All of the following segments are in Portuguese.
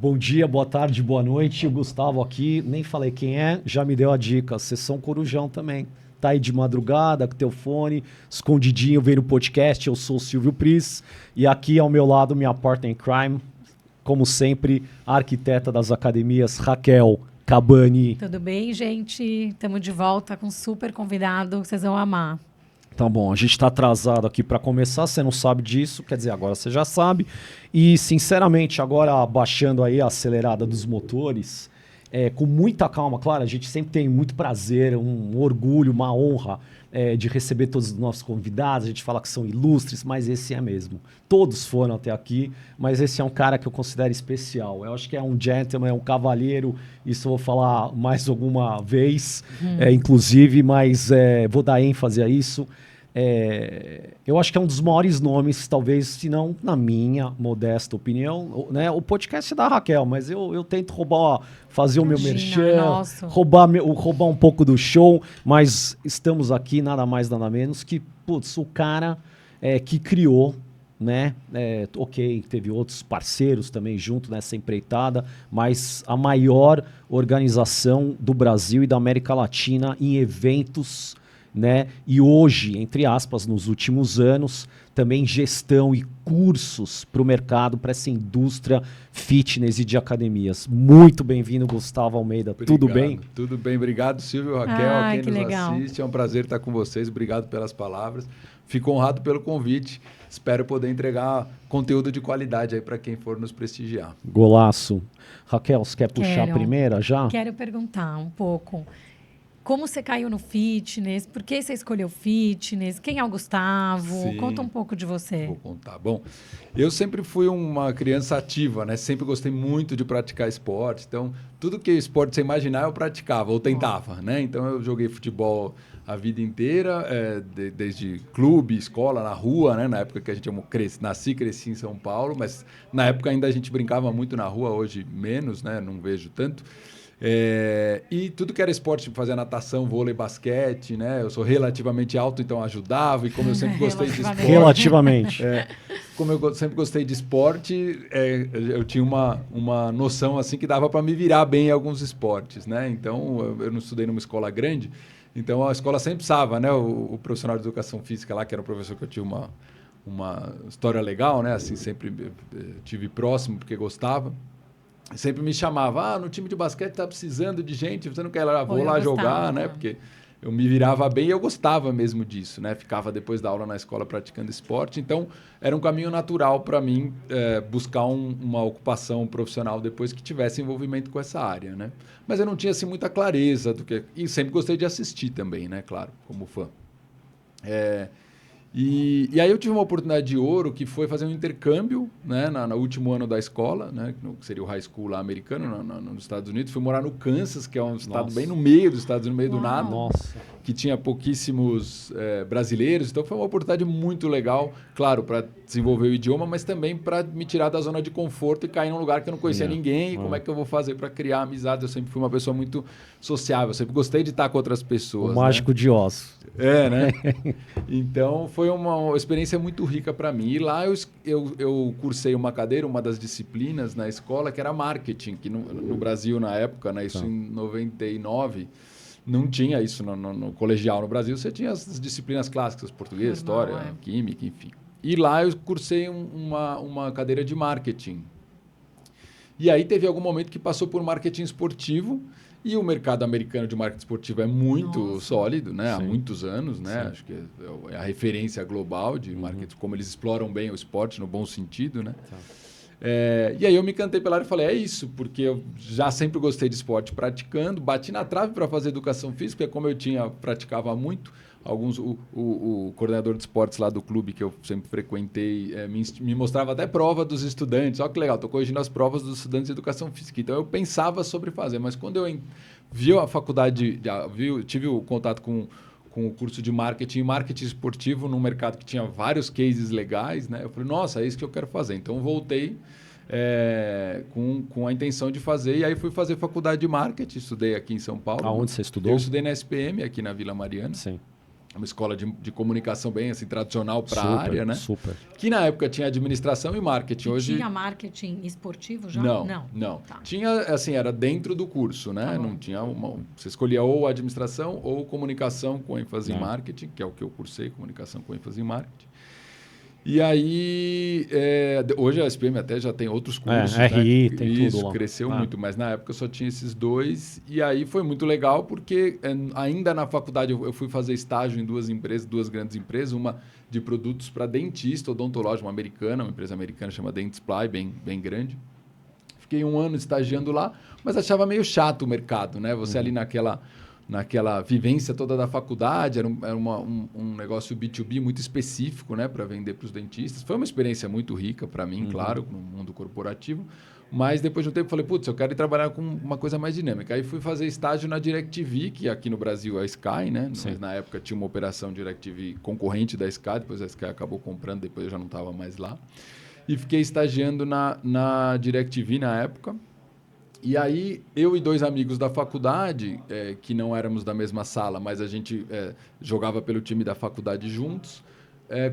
Bom dia, boa tarde, boa noite. O Gustavo aqui, nem falei quem é, já me deu a dica. Sessão Corujão também. Tá aí de madrugada com teu fone, escondidinho, vem no podcast. Eu sou o Silvio Pris e aqui ao meu lado minha partner in crime, como sempre, a arquiteta das academias, Raquel Cabani. Tudo bem, gente? Estamos de volta com um super convidado que vocês vão amar. Tá bom, a gente tá atrasado aqui para começar, você não sabe disso, quer dizer, agora você já sabe. E, sinceramente, agora baixando aí a acelerada dos motores, com muita calma, claro, a gente sempre tem muito prazer, um orgulho, uma honra de receber todos os nossos convidados, a gente fala que são ilustres, mas esse é mesmo. Todos foram até aqui, mas esse é um cara que eu considero especial. Eu acho que é um gentleman, é um cavalheiro, isso eu vou falar mais alguma vez, inclusive, mas vou dar ênfase a isso. Eu acho que é um dos maiores nomes, talvez, se não na minha modesta opinião, né? O podcast é da Raquel, mas eu tento fazer o meu merchan, roubar um pouco do show, mas estamos aqui nada mais, nada menos que, putz, o cara que criou, né? Ok, teve outros parceiros também junto nessa empreitada, mas a maior organização do Brasil e da América Latina em eventos, né? E hoje, entre aspas, nos últimos anos, também gestão e cursos para o mercado, para essa indústria fitness e de academias. Muito bem-vindo, Gustavo Almeida. Obrigado. Tudo bem? Tudo bem, obrigado, Silvio, Raquel, quem nos legal. assiste. É um prazer estar com vocês, obrigado pelas palavras. Fico honrado pelo convite, espero poder entregar conteúdo de qualidade aí para quem for nos prestigiar. Golaço. Raquel, você quer puxar a primeira já? Quero perguntar um pouco. Como você caiu no fitness? Por que você escolheu fitness? Quem é o Gustavo? Sim. Conta um pouco de você. Vou contar. Bom, eu sempre fui uma criança ativa, né? Sempre gostei muito de praticar esporte. Então, tudo que esporte você imaginar, eu praticava ou tentava, né? Então, eu joguei futebol a vida inteira, desde clube, escola, na rua, né? Na época que a gente nasci e cresci em São Paulo, mas na época ainda a gente brincava muito na rua, hoje menos, né? Não vejo tanto. E tudo que era esporte, fazia natação, vôlei, basquete, né? Eu sou relativamente alto, então ajudava. E como eu sempre gostei de esporte... Relativamente. Como eu sempre gostei de esporte, eu tinha uma noção assim que dava para me virar bem em alguns esportes, né? Então, eu não estudei numa escola grande, então a escola sempre precisava, né? O profissional de educação física lá, que era um professor que eu tinha uma história legal, né? Assim, sempre tive próximo porque gostava. Sempre me chamava, no time de basquete tá precisando de gente, você não quer ir lá? Vou lá jogar, né? Porque eu me virava bem e eu gostava mesmo disso, né? Ficava depois da aula na escola praticando esporte, então era um caminho natural para mim buscar uma ocupação profissional depois que tivesse envolvimento com essa área, né? Mas eu não tinha assim muita clareza do que... E sempre gostei de assistir também, né? Claro, como fã. E aí eu tive uma oportunidade de ouro que foi fazer um intercâmbio, né, no último ano da escola, né, que seria o high school lá americano, nos Estados Unidos. Fui morar no Kansas, que é um estado bem no meio dos Estados Unidos, no meio do nada. Nossa. Que tinha pouquíssimos brasileiros. Então foi uma oportunidade muito legal, claro, para desenvolver o idioma, mas também para me tirar da zona de conforto e cair num lugar que eu não conhecia ninguém. E como é que eu vou fazer para criar amizade? Eu sempre fui uma pessoa muito sociável, sempre gostei de estar com outras pessoas. O mágico de Oz. Né? Então foi uma experiência muito rica para mim. E lá eu cursei uma cadeira, uma das disciplinas na escola, que era marketing, que no Brasil na época, né, isso em 99, não tinha isso no colegial no Brasil. Você tinha as disciplinas clássicas, português, história, química, enfim. E lá eu cursei uma cadeira de marketing. E aí teve algum momento que passou por marketing esportivo. E o mercado americano de marketing esportivo é muito sólido, né? Há muitos anos, né? Acho que é a referência global de marketing, como eles exploram bem o esporte no bom sentido, né? E aí eu me cantei pela área e falei, é isso, porque eu já sempre gostei de esporte praticando, bati na trave para fazer educação física, como eu praticava muito. O coordenador de esportes lá do clube que eu sempre frequentei me mostrava até prova dos estudantes. Olha que legal, estou corrigindo as provas dos estudantes de educação física. Então eu pensava sobre fazer, mas quando eu vi a faculdade, tive o contato com o curso de marketing e marketing esportivo num mercado que tinha vários cases legais, né? Eu falei, nossa, é isso que eu quero fazer. Então voltei com a intenção de fazer, e aí fui fazer faculdade de marketing, estudei aqui em São Paulo. Aonde você estudou? Eu estudei na SPM, aqui na Vila Mariana. Sim. uma escola de comunicação bem assim, tradicional para a área, né? Super. Que na época tinha administração e marketing. Hoje tinha marketing esportivo já? Não. Tá. Tinha, assim, era dentro do curso, né? Tá, não tinha você escolhia ou administração ou comunicação com ênfase em marketing, que é o que eu cursei, comunicação com ênfase em marketing. E aí, hoje a SPM até já tem outros cursos. RI, né? tem Isso, tudo lá. cresceu muito, mas na época só tinha esses dois. E aí foi muito legal, porque ainda na faculdade eu fui fazer estágio em duas grandes empresas, uma de produtos para dentista, odontológico, uma empresa americana chama Dentsply, bem grande. Fiquei 1 ano estagiando lá, mas achava meio chato o mercado, né? Você ali naquela vivência toda da faculdade, era um negócio B2B muito específico, né, para vender para os dentistas. Foi uma experiência muito rica para mim, claro, no mundo corporativo, mas depois de um tempo falei, putz, eu quero ir trabalhar com uma coisa mais dinâmica. Aí fui fazer estágio na DirecTV, que aqui no Brasil é a Sky, né? Mas na época tinha uma operação DirecTV concorrente da Sky, depois a Sky acabou comprando, depois eu já não estava mais lá. E fiquei estagiando na DirecTV na época. E aí, eu e 2 amigos da faculdade, que não éramos da mesma sala, mas a gente jogava pelo time da faculdade juntos,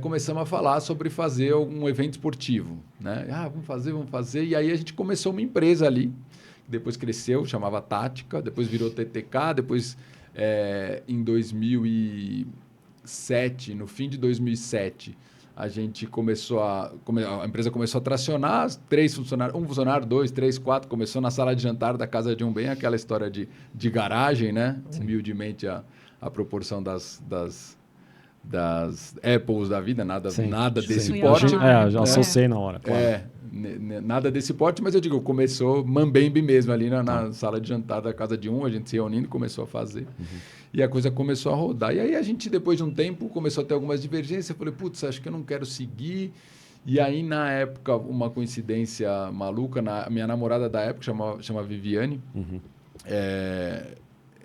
começamos a falar sobre fazer um evento esportivo. Né? Vamos fazer. E aí a gente começou uma empresa ali, depois cresceu, chamava Tática, depois virou TTK, depois em 2007, no fim de 2007... a gente a empresa começou a tracionar, 3 funcionários, 1 funcionário, 2, 3, 4, começou na sala de jantar da casa de bem, aquela história de garagem, né? Sim. Humildemente a proporção das Apples da vida, nada desse porte. Já associei na hora, claro. Nada desse porte, mas eu digo, começou mambembe mesmo ali na sala de jantar da casa de a gente se reunindo e começou a fazer. E a coisa começou a rodar. E aí a gente, depois de um tempo, começou a ter algumas divergências. Eu falei, putz, acho que eu não quero seguir. E aí, na época, uma coincidência maluca, minha namorada da época, chama Viviane,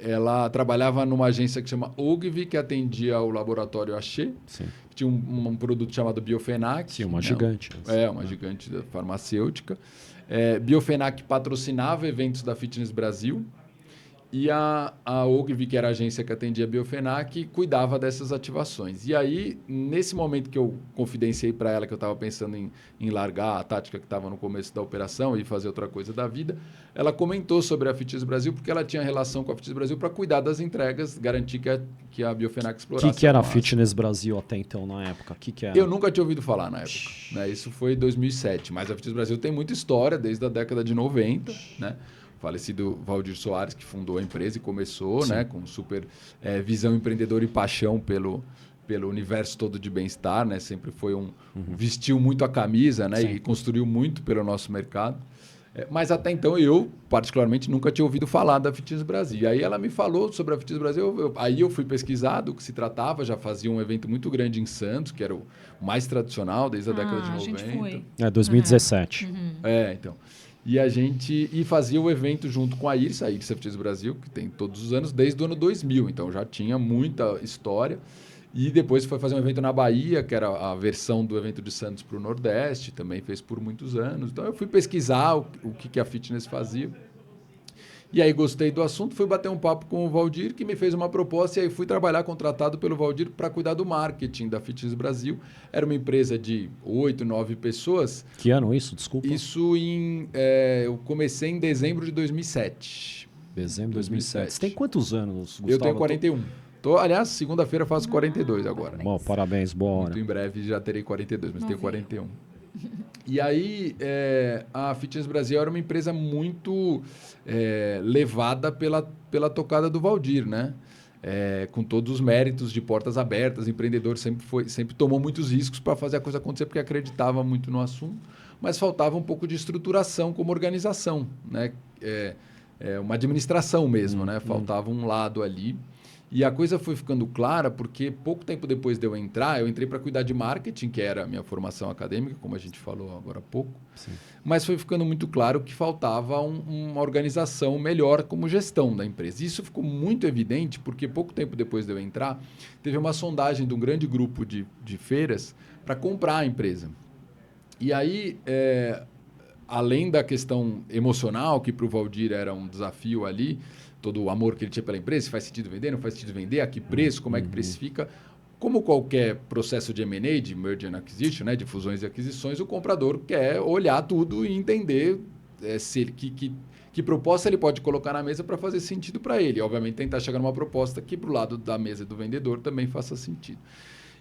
ela trabalhava numa agência que chama Ogilvy, que atendia o laboratório Axê. Sim. Tinha um produto chamado Biofenac. Sim, uma gigante. Uma gigante farmacêutica. Biofenac patrocinava eventos da Fitness Brasil. E a Ogilvy, que era a agência que atendia a Biofenac, cuidava dessas ativações. E aí, nesse momento que eu confidenciei para ela que eu estava pensando em largar a Tática que estava no começo da operação e fazer outra coisa da vida, ela comentou sobre a Fitness Brasil, porque ela tinha relação com a Fitness Brasil para cuidar das entregas, garantir que a Biofenac explorasse. O que era a Fitness Brasil até então, na época? Que era? Eu nunca tinha ouvido falar na época. Né? Isso foi em 2007. Mas a Fitness Brasil tem muita história, desde a década de 90, né? Falecido Valdir Soares, que fundou a empresa e começou, né, com super visão empreendedora e paixão pelo universo todo de bem-estar, né? Sempre foi vestiu muito a camisa, né? E construiu muito pelo nosso mercado. Mas até então eu, particularmente, nunca tinha ouvido falar da Fitness Brasil. E aí ela me falou sobre a Fitness Brasil, aí eu fui pesquisar do que se tratava, já fazia um evento muito grande em Santos, que era o mais tradicional desde a década de 90. A gente foi. 2017. Então... E a gente fazia o evento junto com a IRSA Fitness Brasil, que tem todos os anos, desde o ano 2000. Então, já tinha muita história. E depois foi fazer um evento na Bahia, que era a versão do evento de Santos para o Nordeste. Também fez por muitos anos. Então, eu fui pesquisar o que a Fitness fazia. E aí, gostei do assunto, fui bater um papo com o Valdir, que me fez uma proposta. E aí, fui trabalhar contratado pelo Valdir para cuidar do marketing da Fitness Brasil. Era uma empresa de 8, 9 pessoas. Que ano isso? Desculpa. Isso eu comecei em dezembro de 2007. Dezembro de 2007. Você tem quantos anos, Gustavo? Eu tenho 41. Aliás, segunda-feira faço 42 agora. Bom, parabéns, boa hora. Muito em breve já terei 42, mas tenho 41. E aí, a Fitness Brasil era uma empresa muito levada pela tocada do Valdir, né? Com todos os méritos de portas abertas, empreendedor sempre tomou muitos riscos para fazer a coisa acontecer, porque acreditava muito no assunto, mas faltava um pouco de estruturação como organização, né? Uma administração mesmo, né? Faltava um lado ali. E a coisa foi ficando clara porque pouco tempo depois de eu entrei para cuidar de marketing, que era a minha formação acadêmica, como a gente falou agora há pouco. Sim. Mas foi ficando muito claro que faltava uma organização melhor como gestão da empresa. Isso ficou muito evidente porque pouco tempo depois de eu entrar, teve uma sondagem de um grande grupo de feiras para comprar a empresa. E aí além da questão emocional, que para o Valdir era um desafio ali, todo o amor que ele tinha pela empresa, se faz sentido vender, não faz sentido vender, a que preço, como é que precifica. Como qualquer processo de M&A, de Merger and Acquisition, né, de fusões e aquisições, o comprador quer olhar tudo e entender que proposta ele pode colocar na mesa para fazer sentido para ele. Obviamente, tentar chegar numa proposta que, para o lado da mesa do vendedor, também faça sentido.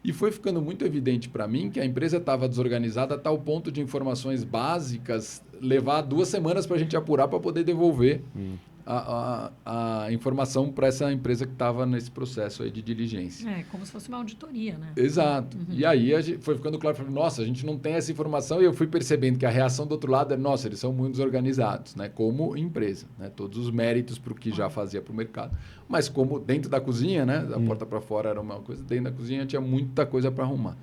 E foi ficando muito evidente para mim que a empresa estava desorganizada a tal ponto de informações básicas levar 2 semanas para a gente apurar para poder devolver a informação para essa empresa que estava nesse processo aí de diligência. Como se fosse uma auditoria, né? Exato. E aí foi ficando claro, falei, nossa, a gente não tem essa informação, e eu fui percebendo que a reação do outro lado é, nossa, eles são muito desorganizados, né? Como empresa, né? Todos os méritos para o que já fazia para o mercado. Mas como dentro da cozinha, né? Da porta para fora era uma coisa, dentro da cozinha tinha muita coisa para arrumar.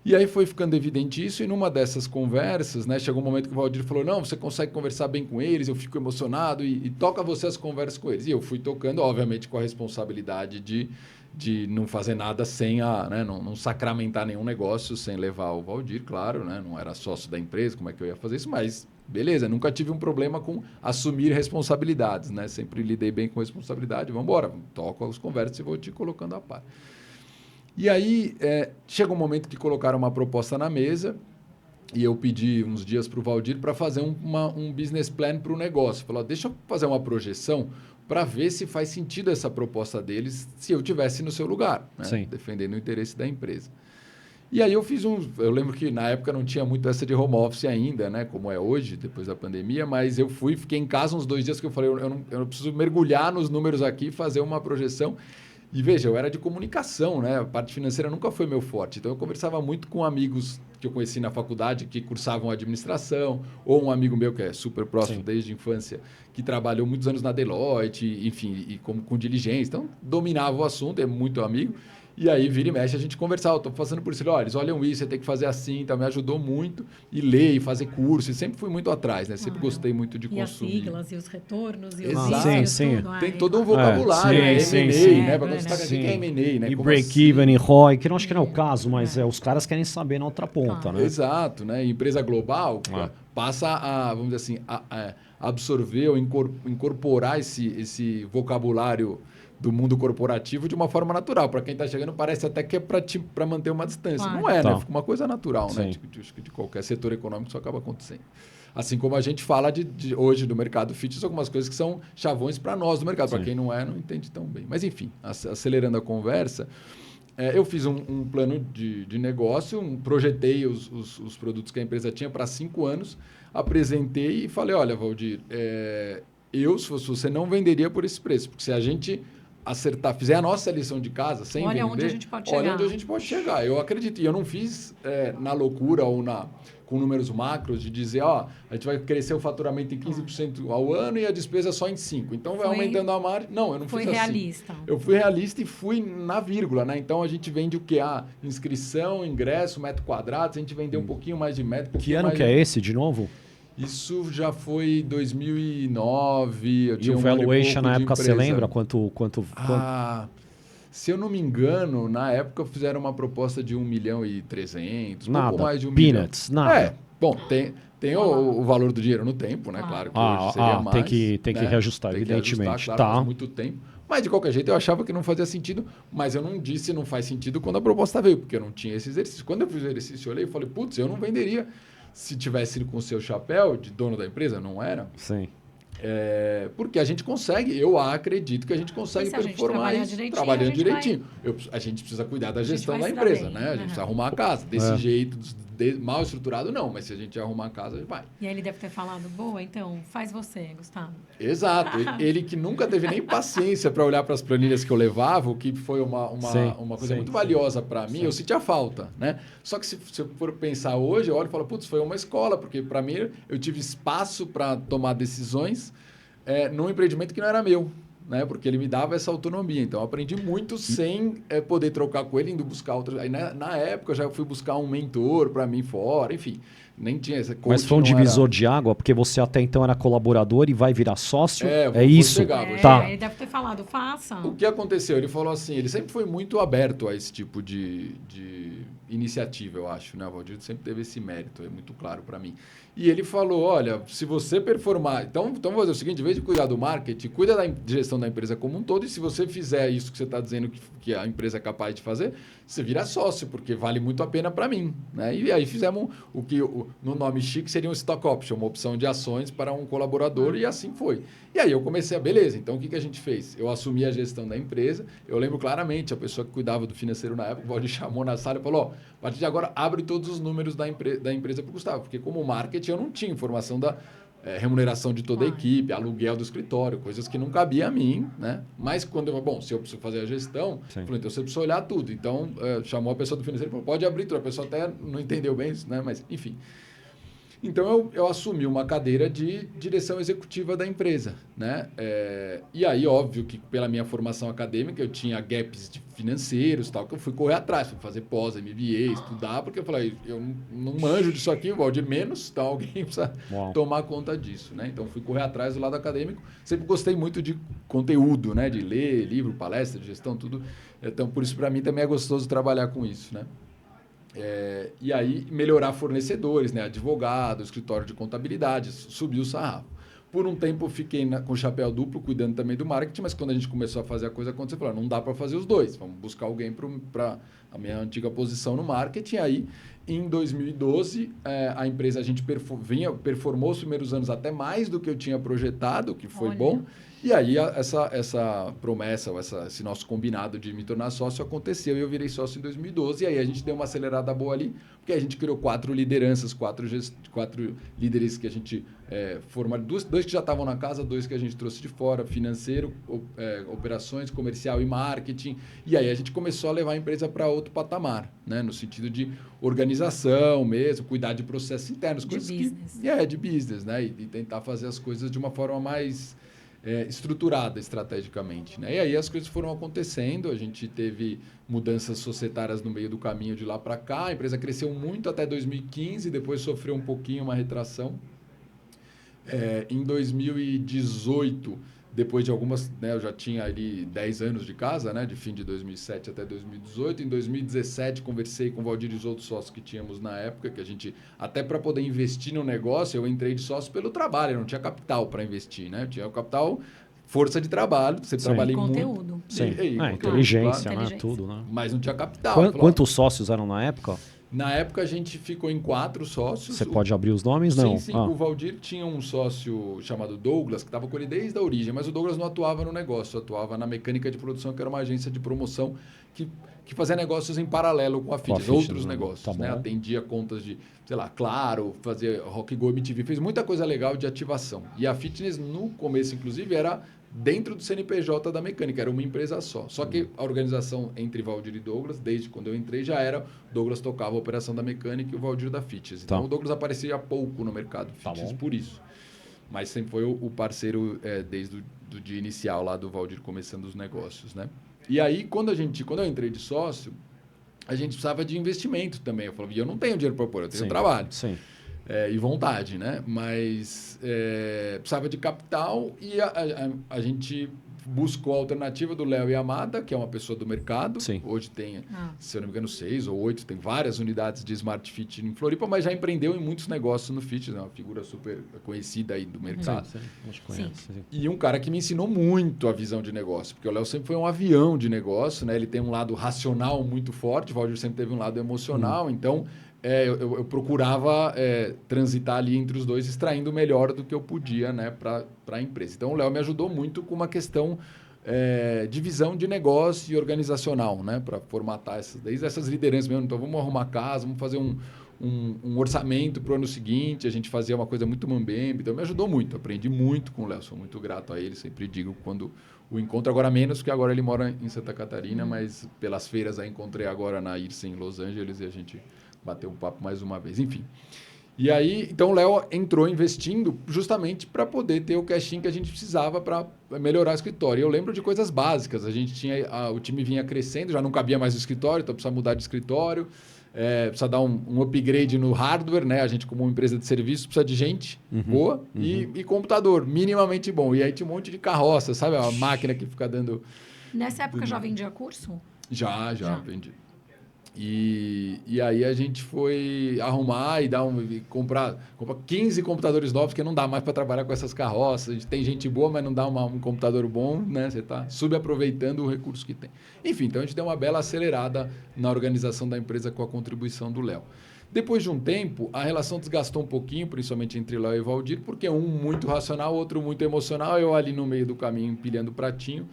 E aí foi ficando evidente isso, e numa dessas conversas, né, chegou um momento que o Valdir falou, não, você consegue conversar bem com eles, eu fico emocionado, e toca você as conversas com eles. E eu fui tocando, obviamente, com a responsabilidade de não fazer nada sem né, não sacramentar nenhum negócio, sem levar o Valdir, claro, né, não era sócio da empresa, como é que eu ia fazer isso, mas beleza, nunca tive um problema com assumir responsabilidades, né, sempre lidei bem com responsabilidade, vamos embora, toco as conversas e vou te colocando a par. E aí, chega um momento que colocaram uma proposta na mesa e eu pedi uns dias para o Valdir para fazer um business plan para o negócio. Falou, deixa eu fazer uma projeção para ver se faz sentido essa proposta deles se eu estivesse no seu lugar, né? Defendendo o interesse da empresa. E aí eu fiz eu lembro que na época não tinha muito essa de home office ainda, né? Como é hoje, depois da pandemia, mas eu fiquei em casa uns 2 dias que eu falei, eu não preciso mergulhar nos números aqui e fazer uma projeção. E veja, eu era de comunicação, né? A parte financeira nunca foi meu forte. Então, eu conversava muito com amigos que eu conheci na faculdade, que cursavam administração, ou um amigo meu que é super próximo desde a infância, que trabalhou muitos anos na Deloitte, enfim, e com diligência. Então, dominava o assunto, é muito amigo. E aí, vira e mexe, a gente conversava. Estou passando por isso. Olha, eles olham isso, você tem que fazer assim. Então, me ajudou muito. E ler, e fazer curso. E sempre fui muito atrás, né? Sempre gostei muito de consumir. E as siglas, e os retornos, e os riscos, tudo. Tem todo um vocabulário, M&A, né? Para quando você está aqui, que é M&A, né? E break-even, e ROI, que não acho que não é o caso, mas os caras querem saber na outra ponta, né? Exato, né? Empresa global passa a, vamos dizer assim, a absorver ou incorporar esse vocabulário do mundo corporativo de uma forma natural. Para quem está chegando, parece até que é para manter uma distância. Não é, né? Fica uma coisa natural, né? De qualquer setor econômico isso acaba acontecendo. Assim como a gente fala hoje do mercado fitness, algumas coisas que são chavões para nós do mercado. Para quem não entende tão bem. Mas, enfim, acelerando a conversa, eu fiz um plano de negócio, projetei os produtos que a empresa tinha para 5 anos, apresentei e falei, olha, Valdir, se fosse você, não venderia por esse preço. Porque se a gente fizer a nossa lição de casa sem vender... Olha onde a gente pode chegar. Olha onde a gente pode chegar. Eu acredito. E eu não fiz na loucura ou com números macros de dizer, a gente vai crescer o faturamento em 15% ao ano e a despesa só em 5%. Então, vai aumentando a margem. Não, eu não fiz assim. Foi realista. Eu fui realista e fui na vírgula, né? Então, a gente vende o quê? Inscrição, ingresso, metro quadrado. A gente vendeu um pouquinho mais de metro. Que ano que é esse, de novo? Isso já foi 2009. E o valuation na época, você lembra quanto? Se eu não me engano, na época fizeram uma proposta de 1.300.000, pouco mais de 1 peanuts, milhão. Nada. Bom, tem o valor do dinheiro no tempo, né? Claro que hoje seria mais. Tem que reajustar, evidentemente. Claro, faz muito tempo. Mas, de qualquer jeito, eu achava que não fazia sentido, mas eu não disse não faz sentido quando a proposta veio, porque eu não tinha esse exercício. Quando eu fiz o exercício, eu olhei e falei, putz, eu não venderia se tivesse com o seu chapéu de dono da empresa, não era? Sim. Porque a gente consegue, eu acredito que a gente consegue performar isso trabalhando direitinho. A gente precisa cuidar da gestão da empresa, né? A gente precisa arrumar a casa. Desse jeito, mal estruturado, não. Mas se a gente arrumar a casa, vai. E aí ele deve ter falado, boa, então faz você, Gustavo. Exato. Ele que nunca teve nem paciência para olhar para as planilhas que eu levava, o que foi uma coisa muito valiosa para mim, eu sentia falta, né? Só que se eu for pensar hoje, eu olho e falo, putz, foi uma escola, porque para mim eu tive espaço para tomar decisões num empreendimento que não era meu, né? Porque ele me dava essa autonomia. Então, eu aprendi muito sem poder trocar com ele, indo buscar outras... Aí, na época, eu já fui buscar um mentor para mim fora, enfim. Nem tinha essa coisa. Mas foi um divisor de água, porque você até então era colaborador e vai virar sócio? É isso? Ele deve ter falado, faça. O que aconteceu? Ele falou assim, ele sempre foi muito aberto a esse tipo iniciativa, eu acho, né? O Valdir sempre teve esse mérito, é muito claro para mim. E ele falou, olha, se você performar... Então vamos fazer o seguinte, em vez de cuidar do marketing, cuida da gestão da empresa como um todo, e se você fizer isso que você está dizendo que a empresa é capaz de fazer, você vira sócio, porque vale muito a pena para mim, né? E aí fizemos o que no nome chique seria um stock option, uma opção de ações para um colaborador, e assim foi. E aí eu comecei a, beleza, então o que a gente fez? Eu assumi a gestão da empresa, eu lembro claramente, a pessoa que cuidava do financeiro na época, o Valdir chamou na sala e falou, ó, a partir de agora abre todos os números da empresa para o Gustavo, porque como marketing eu não tinha informação da remuneração de toda a equipe, aluguel do escritório, coisas que não cabia a mim, né? Mas quando eu, se eu preciso fazer a gestão, falei, então você precisa olhar tudo. Então, chamou a pessoa do financeiro e falou, pode abrir tudo. A pessoa até não entendeu bem isso, né? Mas, enfim. Então, eu assumi uma cadeira de direção executiva da empresa, né? E aí, óbvio que pela minha formação acadêmica, eu tinha gaps financeiros e tal, que eu fui correr atrás, fui fazer pós, MBA, estudar, porque eu falei, eu não manjo disso aqui, o Valdir menos, então alguém precisa tomar conta disso, né? Então, fui correr atrás do lado acadêmico. Sempre gostei muito de conteúdo, né? De ler livro, palestra, de gestão, tudo. Então, por isso, para mim, também é gostoso trabalhar com isso, né? E aí melhorar fornecedores, né? Advogado, escritório de contabilidade, subir o sarrafo. Por um tempo eu fiquei com o chapéu duplo, cuidando também do marketing, mas quando a gente começou a fazer a coisa acontecer, falou, não dá para fazer os dois, vamos buscar alguém para a minha antiga posição no marketing. Aí, em 2012, a empresa, a gente performou os primeiros anos até mais do que eu tinha projetado, que foi bom. E aí essa promessa, esse nosso combinado de me tornar sócio aconteceu e eu virei sócio em 2012. E aí a gente deu uma acelerada boa ali, porque a gente criou 4 lideranças, 4 líderes que a gente formou, 2 que já estavam na casa, 2 que a gente trouxe de fora, financeiro, operações, comercial e marketing. E aí a gente começou a levar a empresa para outro patamar, né? No sentido de organização mesmo, cuidar de processos internos. De business. De business, né? E tentar fazer as coisas de uma forma mais... estruturada estrategicamente, né? E aí as coisas foram acontecendo, a gente teve mudanças societárias no meio do caminho de lá para cá, a empresa cresceu muito até 2015, depois sofreu um pouquinho uma retração. Em 2018, depois de algumas, né, eu já tinha ali 10 anos de casa, né, de fim de 2007 até 2018. Em 2017, conversei com o Valdir e os outros sócios que tínhamos na época, que a gente, até para poder investir no negócio, eu entrei de sócio pelo trabalho, eu não tinha capital para investir, né? Eu tinha o capital, força de trabalho, sempre trabalhei conteúdo. muito. Sim. Conteúdo, Inteligência, claro. né? Tudo, né? Mas não tinha capital. Quantos sócios eram na época? Na época, a gente ficou em 4 sócios. Você pode abrir os nomes? Não. Sim. O Valdir tinha um sócio chamado Douglas, que estava com ele desde a origem, mas o Douglas não atuava no negócio, atuava na mecânica de produção, que era uma agência de promoção que fazia negócios em paralelo com a Fitness, outros negócios. Né? Atendia contas de, sei lá, Claro, fazia Rock Go, MTV, fez muita coisa legal de ativação. E a Fitness, no começo, inclusive, era dentro do CNPJ da mecânica, era uma empresa só. Só que a organização entre Valdir e Douglas, desde quando eu entrei, já era Douglas tocava a operação da mecânica e o Valdir da Fitness. Então o Douglas aparecia pouco no mercado Fitness por isso. Mas sempre foi o parceiro desde o dia inicial lá do Valdir começando os negócios, né? E aí, quando eu entrei de sócio, a gente precisava de investimento também. Eu falava, eu não tenho dinheiro para pôr, eu tenho trabalho. Sim. E vontade, né? Mas precisava de capital e a gente buscou a alternativa do Léo Yamada, que é uma pessoa do mercado. Sim. Hoje tem, se eu não me engano, 6 ou 8, tem várias unidades de Smart Fit em Floripa, mas já empreendeu em muitos negócios no Fit, né? Uma figura super conhecida aí do mercado. Sim. A gente conhece. Sim. E um cara que me ensinou muito a visão de negócio, porque o Léo sempre foi um avião de negócio, né? Ele tem um lado racional muito forte, o Valdir sempre teve um lado emocional, então... Eu procurava transitar ali entre os dois, extraindo o melhor do que eu podia, né, para a empresa. Então, o Léo me ajudou muito com uma questão de visão de negócio e organizacional, né, para formatar desde essas lideranças mesmo. Então, vamos arrumar casa, vamos fazer um orçamento para o ano seguinte. A gente fazia uma coisa muito mambembe. Então, me ajudou muito. Aprendi muito com o Léo. Sou muito grato a ele. Sempre digo quando o encontro, agora menos, porque agora ele mora em Santa Catarina, mas pelas feiras aí encontrei agora na IRSA em Los Angeles e a gente... bateu um papo mais uma vez, enfim. E aí, então o Léo entrou investindo justamente para poder ter o cash-in que a gente precisava para melhorar o escritório. E eu lembro de coisas básicas. A gente tinha, o time vinha crescendo, já não cabia mais o escritório, então precisa mudar de escritório, precisa dar um upgrade no hardware, né? A gente, como uma empresa de serviço, precisa de gente boa e computador minimamente bom. E aí tinha um monte de carroça, sabe? A máquina que fica dando... Nessa época já vendia curso? Já vendi. E aí a gente foi arrumar e comprar 15 computadores novos, porque não dá mais para trabalhar com essas carroças. A gente tem gente boa, mas não dá um computador bom, né? Você está subaproveitando o recurso que tem. Enfim, então a gente deu uma bela acelerada na organização da empresa com a contribuição do Léo. Depois de um tempo, a relação desgastou um pouquinho, principalmente entre Léo e Valdir, porque um muito racional, outro muito emocional, eu ali no meio do caminho empilhando o pratinho.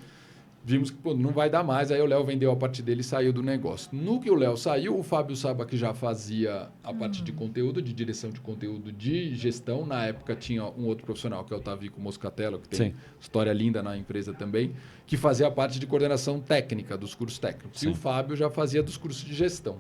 Vimos que não vai dar mais, aí o Léo vendeu a parte dele e saiu do negócio. No que o Léo saiu, o Fábio Saba, que já fazia a parte de conteúdo, de direção de conteúdo, de gestão, na época tinha um outro profissional, que é o Tavico Moscatello, que tem história linda na empresa também, que fazia a parte de coordenação técnica, dos cursos técnicos. Sim. E o Fábio já fazia dos cursos de gestão.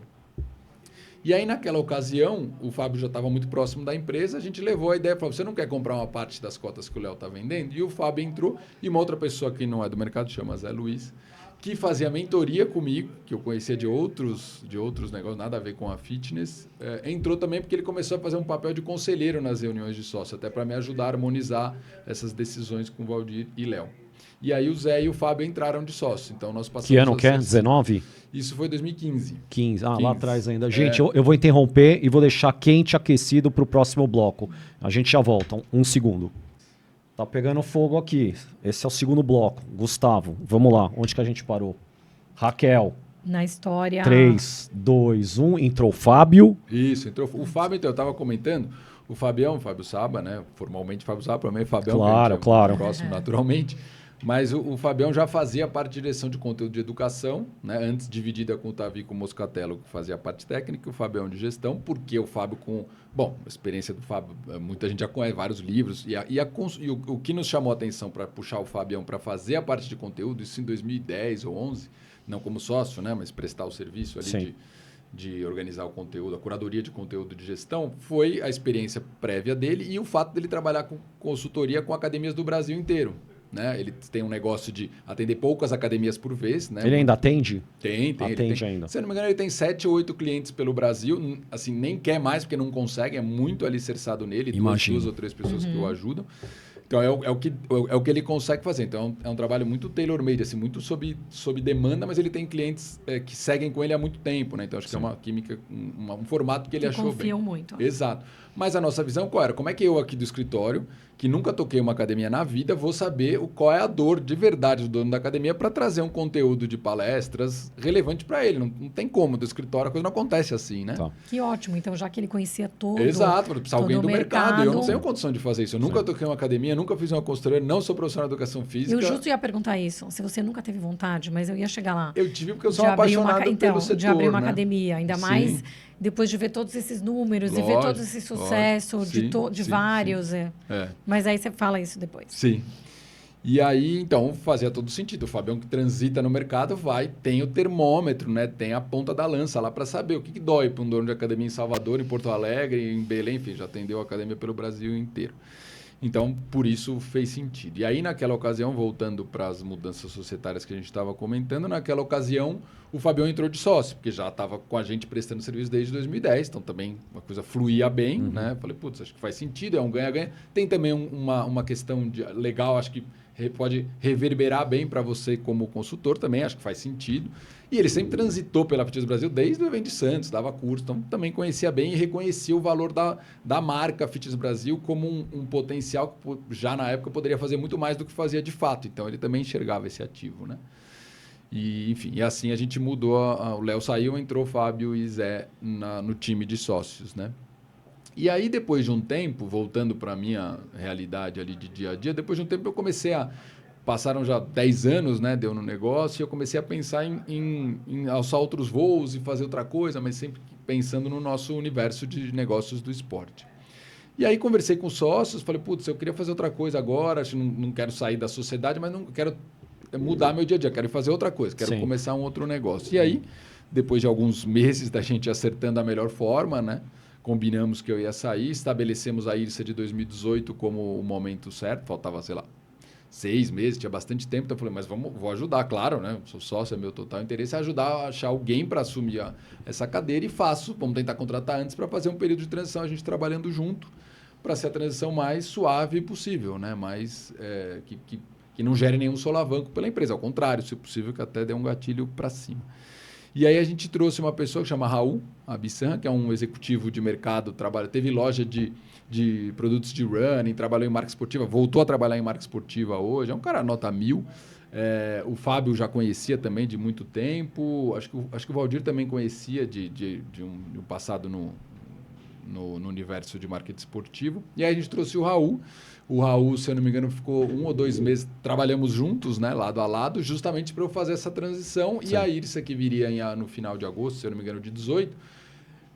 E aí, naquela ocasião, o Fábio já estava muito próximo da empresa, a gente levou a ideia, falou, você não quer comprar uma parte das cotas que o Léo está vendendo? E o Fábio entrou, e uma outra pessoa que não é do mercado, chama Zé Luiz, que fazia mentoria comigo, que eu conhecia de outros negócios, nada a ver com a fitness, entrou também porque ele começou a fazer um papel de conselheiro nas reuniões de sócio, até para me ajudar a harmonizar essas decisões com o Valdir e Léo. E aí o Zé e o Fábio entraram de sócio. Então nós passamos. Que ano que é? 19? Isso foi 2015. 15. Ah, 15. Lá atrás ainda. Gente, eu vou interromper e vou deixar quente aquecido para o próximo bloco. A gente já volta. Um segundo. Tá pegando fogo aqui. Esse é o segundo bloco. Gustavo, vamos lá. Onde que a gente parou? Raquel. Na história. 3, 2, 1. Entrou o Fábio. Isso, entrou. O Fábio, então, eu estava comentando. O Fabião, Fábio Saba, né? Formalmente Fábio Saba, para mim é Fabião. Claro. Próximo, naturalmente. Mas o Fabião já fazia a parte de direção de conteúdo de educação, né? Antes dividida com o Tavico Moscatello, que fazia a parte técnica, e o Fabião de gestão, porque o Fábio Bom, a experiência do Fábio, muita gente já conhece vários livros, e o que nos chamou a atenção para puxar o Fabião para fazer a parte de conteúdo, isso em 2010 ou 11, não como sócio, né? Mas prestar o serviço ali de organizar o conteúdo, a curadoria de conteúdo de gestão, foi a experiência prévia dele e o fato dele trabalhar com consultoria com academias do Brasil inteiro. Né? Ele tem um negócio de atender poucas academias por vez. Né? Ele ainda atende? Tem. Atende ainda. Se eu não me engano, ele tem 7 ou 8 clientes pelo Brasil. Assim, nem quer mais, porque não consegue. É muito alicerçado nele. Duas ou três pessoas que o ajudam. Então, é o que ele consegue fazer. Então, é um trabalho muito tailor-made, assim, muito sob demanda, mas ele tem clientes que seguem com ele há muito tempo. Né? Então, acho que é uma química, um formato que ele achou bem. Confiam muito. Exato. Mas a nossa visão qual era? Como é que eu aqui do escritório, que nunca toquei uma academia na vida, vou saber qual é a dor de verdade do dono da academia para trazer um conteúdo de palestras relevante para ele. Não tem como, do escritório a coisa não acontece assim, né? Tá. Que ótimo. Então, já que ele conhecia todo Exato, precisa alguém do mercado. Eu não tenho condição de fazer isso. Eu nunca Sim. toquei uma academia, nunca fiz uma consultoria, não sou profissional de educação física. Eu justo ia perguntar isso, se você nunca teve vontade, mas eu ia chegar lá. Eu tive porque eu sou apaixonado pelo setor. De abrir uma né? academia, ainda mais depois de ver todos esses números e ver todo esse sucesso de vários. Sim. Mas aí você fala isso depois. Sim. E aí, então, fazia todo sentido. O Fabião que transita no mercado tem o termômetro, né? Tem a ponta da lança lá para saber o que dói para um dono de academia em Salvador, em Porto Alegre, em Belém, enfim, já atendeu a academia pelo Brasil inteiro. Então, por isso fez sentido. E aí, naquela ocasião, voltando para as mudanças societárias que a gente estava comentando, naquela ocasião, o Fabião entrou de sócio, porque já estava com a gente prestando serviço desde 2010, então também uma coisa fluía bem, né? Falei, putz, acho que faz sentido, é um ganha-ganha. Tem também uma questão legal, acho que pode reverberar bem para você como consultor também, acho que faz sentido. E ele sempre transitou pela Fitness Brasil desde o evento de Santos, dava curso, então também conhecia bem e reconhecia o valor da marca Fitness Brasil como um potencial que já na época poderia fazer muito mais do que fazia de fato. Então ele também enxergava esse ativo, né? E, enfim, e assim a gente mudou, o Léo saiu, entrou o Fábio e Zé no time de sócios, né? E aí, depois de um tempo, voltando para a minha realidade ali de dia a dia, depois de um tempo eu comecei passaram já 10 anos, né, deu no negócio, e eu comecei a pensar em alçar outros voos e fazer outra coisa, mas sempre pensando no nosso universo de negócios do esporte. E aí conversei com sócios, falei, putz, eu queria fazer outra coisa agora, acho que não quero sair da sociedade, mas não quero mudar meu dia a dia, quero fazer outra coisa, quero começar um outro negócio. E aí, depois de alguns meses da gente acertando a melhor forma, né, combinamos que eu ia sair, estabelecemos a IRSA de 2018 como o momento certo, faltava, sei lá, 6 meses, tinha bastante tempo, então eu falei, mas vou ajudar, claro, né? Sou sócio, é meu total interesse, é ajudar a achar alguém para assumir essa cadeira e vamos tentar contratar antes para fazer um período de transição, a gente trabalhando junto, para ser a transição mais suave possível, né? Mais, que não gere nenhum solavanco pela empresa, ao contrário, se possível, que até dê um gatilho para cima. E aí a gente trouxe uma pessoa que chama Raul Abissan, que é um executivo de mercado, teve loja de produtos de running, trabalhou em marca esportiva, voltou a trabalhar em marca esportiva hoje, é um cara nota 1000. O Fábio já conhecia também de muito tempo, acho que o Valdir também conhecia de um passado no universo de marketing esportivo. E aí a gente trouxe o Raul. O Raul, se eu não me engano, ficou 1 ou 2 meses, trabalhamos juntos, né, lado a lado, justamente para eu fazer essa transição. Sim. E a Irsa, que viria no final de agosto, se eu não me engano, de 18,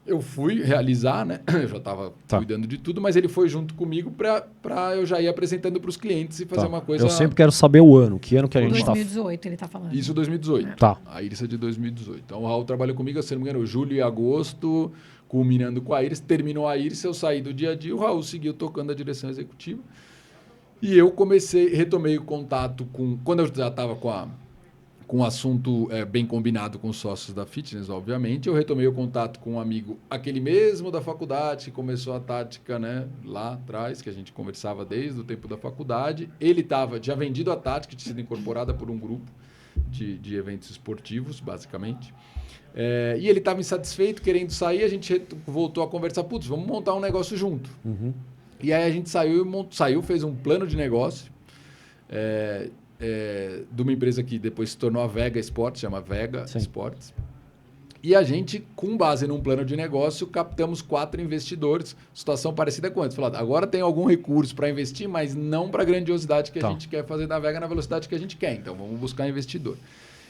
eu fui realizar, né? Eu já estava cuidando de tudo, mas ele foi junto comigo para eu já ir apresentando para os clientes e fazer uma coisa... Eu sempre quero saber o ano, que ano que a gente está... 2018 ele está falando. Isso, 2018. Tá. A Irsa de 2018. Então, o Raul trabalhou comigo, se eu não me engano, julho e agosto, culminando com a Irsa. Terminou a Irsa, eu saí do dia a dia, o Raul seguiu tocando a direção executiva. E eu retomei o contato quando eu já estava com o assunto bem combinado com os sócios da Fitness, obviamente, eu retomei o contato com um amigo, aquele mesmo da faculdade, que começou a tática, né, lá atrás, que a gente conversava desde o tempo da faculdade. Ele tinha vendido a tática, tinha sido incorporada por um grupo de eventos esportivos, basicamente. E ele estava insatisfeito, querendo sair, a gente voltou a conversar, putz, vamos montar um negócio junto. Uhum. E aí a gente saiu, fez um plano de negócio de uma empresa que depois se tornou a Vega Sports, chama Vega Sim. Sports. E a gente, com base num plano de negócio, captamos 4 investidores, situação parecida com antes. Falando, agora tem algum recurso para investir, mas não para a grandiosidade que a gente quer fazer da Vega na velocidade que a gente quer. Então, vamos buscar investidor.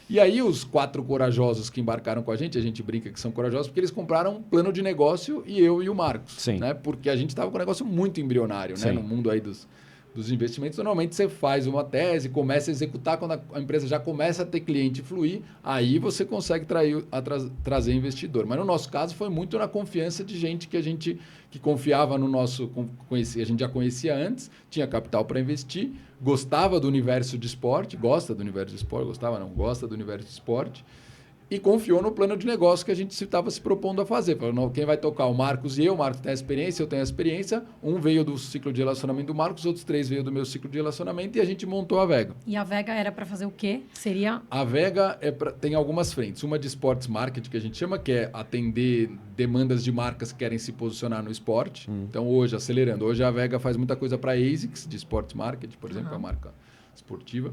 E aí, os 4 corajosos que embarcaram com a gente brinca que são corajosos porque eles compraram um plano de negócio e eu e o Marcos. Sim. Né? Porque a gente estava com um negócio muito embrionário, né? No mundo aí dos investimentos. Normalmente, você faz uma tese, começa a executar, quando a empresa já começa a ter cliente e fluir, aí você consegue trazer investidor. Mas no nosso caso, foi muito na confiança de gente que confiava no nosso... a gente já conhecia antes, tinha capital para investir, gostava do universo de esporte, gosta do universo de esporte, gosta do universo de esporte, e confiou no plano de negócio que a gente estava se propondo a fazer. Falou, quem vai tocar? O Marcos e eu. O Marcos tem a experiência, eu tenho a experiência. Um veio do ciclo de relacionamento do Marcos, os outros 3 veio do meu ciclo de relacionamento e a gente montou a Vega. E a Vega era para fazer o quê? A Vega tem algumas frentes. Uma de esportes marketing, que a gente chama, que é atender demandas de marcas que querem se posicionar no esporte. Então, hoje, acelerando. Hoje a Vega faz muita coisa para a ASICS, de esportes marketing, por exemplo, a marca esportiva.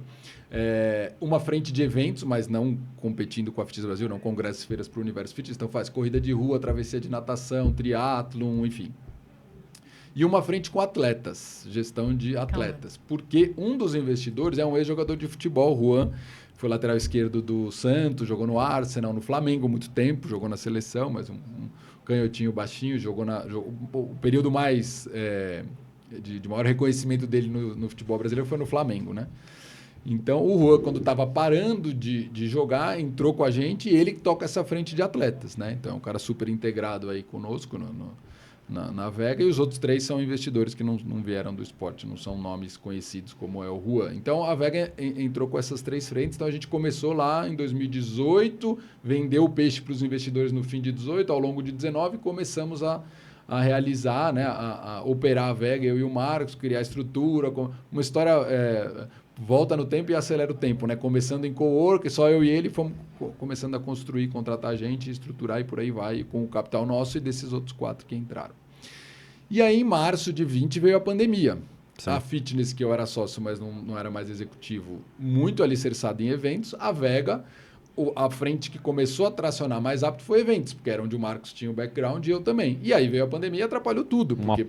Uma frente de eventos, mas não competindo com a Fitness Brasil, não congressos e feiras para o universo fitness. Então faz corrida de rua, travessia de natação, triatlon, enfim. E uma frente com atletas, gestão de atletas. Porque um dos investidores é um ex-jogador de futebol, Juan, foi lateral esquerdo do Santos, jogou no Arsenal, no Flamengo há muito tempo, jogou na seleção, mas um canhotinho baixinho, jogou o período mais... de maior reconhecimento dele no futebol brasileiro foi no Flamengo, né? Então, o Juan, quando estava parando de jogar, entrou com a gente e ele toca essa frente de atletas, né? Então, é um cara super integrado aí conosco na Vega, e os outros 3 são investidores que não vieram do esporte, não são nomes conhecidos como é o Juan. Então, a Vega entrou com essas 3 frentes, então a gente começou lá em 2018, vendeu o peixe para os investidores no fim de 2018, ao longo de 2019 começamos a realizar, né, a operar a Vega, eu e o Marcos, criar estrutura, uma história volta no tempo e acelera o tempo, né? Começando em cowork, só eu e ele fomos começando a construir, contratar gente, estruturar e por aí vai, com o capital nosso e desses outros 4 que entraram. E aí, em março de 20 veio a pandemia. Sim. A Fitness, que eu era sócio, mas não era mais executivo, muito alicerçada em eventos. A Vega, a frente que começou a tracionar mais rápido foi eventos, porque era onde o Marcos tinha o background e eu também. E aí veio a pandemia e atrapalhou tudo. Porque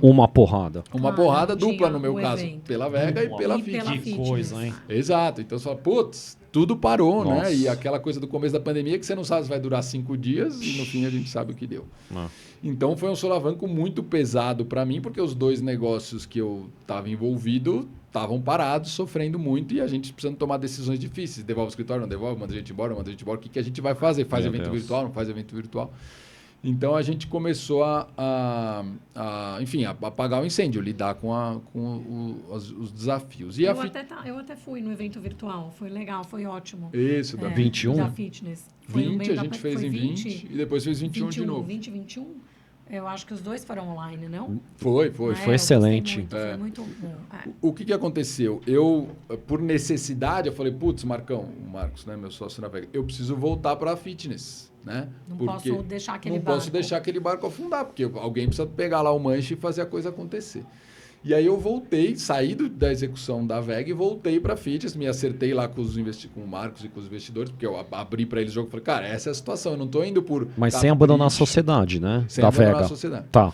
Uma porrada. Uma porrada dupla, no meu caso, pela Vega e pela Fitness. Que coisa, hein? Exato. Então você fala, putz, tudo parou, né? E aquela coisa do começo da pandemia que você não sabe se vai durar 5 dias e no fim a gente sabe o que deu. Então foi um solavanco muito pesado para mim, porque os 2 negócios que eu estava envolvido estavam parados, sofrendo muito, e a gente precisando tomar decisões difíceis. Devolve o escritório, não devolve, manda a gente embora, manda a gente embora. O que a gente vai fazer? Faz evento virtual, não faz evento virtual? Então, a gente começou enfim, a apagar o incêndio, lidar com os desafios. E eu até fui no evento virtual, foi legal, foi ótimo. Isso, da 21? Da Fitness. 20, a gente fez em 20 e depois fez 21 de novo. 20, 21? Eu acho que os dois foram online, não? Foi. Ah, Foi eu gostei excelente. muito, foi muito bom. O que aconteceu? Eu, por necessidade, eu falei, putz, Marcão, o Marcos, né, meu sócio na Vega, eu preciso voltar para a fitness, né? Não Porque posso deixar aquele não barco. posso deixar aquele barco afundar, porque alguém precisa pegar lá o manche e fazer a coisa acontecer. E aí eu voltei, saí da execução da Vega e voltei para a fitness, me acertei lá com o Marcos e com os investidores, porque eu abri para eles o jogo e falei, cara, essa é a situação, eu não estou indo por... Mas sem abandonar a sociedade, né? Sem da abandonar Vega. a sociedade. Tá.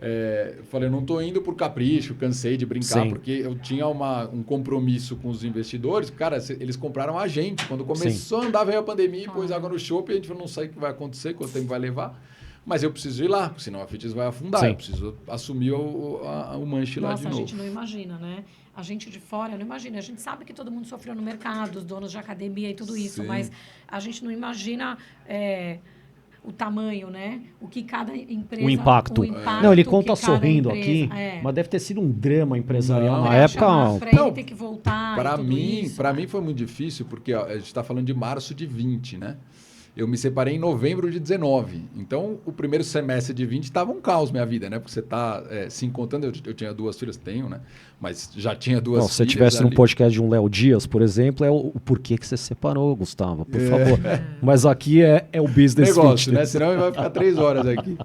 Eu falei, eu não estou indo por capricho, cansei de brincar, Sim. porque eu tinha um compromisso com os investidores. Cara, eles compraram a gente. Quando começou a andar, veio a pandemia, pôs água no chope, e a gente falou, não sei o que vai acontecer, quanto tempo vai levar. Mas eu preciso ir lá, porque senão a fitness vai afundar. Sim. Eu preciso assumir o manche lá de Nossa, a novo. gente não imagina, né? A gente de fora não imagina. A gente sabe que todo mundo sofreu no mercado, os donos de academia e tudo isso, Sim. mas a gente não imagina o tamanho, né? O que cada empresa... O impacto. Não, ele conta que cada sorrindo empresa- aqui, mas deve ter sido um drama empresarial Não, na época. Para ele Não, ter que voltar Para e tudo mim, isso. para mim foi muito difícil, porque ó, a gente está falando de março de 20, né? Eu me separei em novembro de 19. Então, o primeiro semestre de 20 estava um caos minha vida, né? Porque você está se encontrando. Eu tinha 2 filhas, tenho, né? Mas já tinha 2 Não, filhas. se você tivesse num ali. podcast de um Léo Dias, por exemplo, é o porquê que você separou, Gustavo, por favor. Mas aqui é o business Negócio, né? fitness. Senão ele vai ficar 3 horas aqui.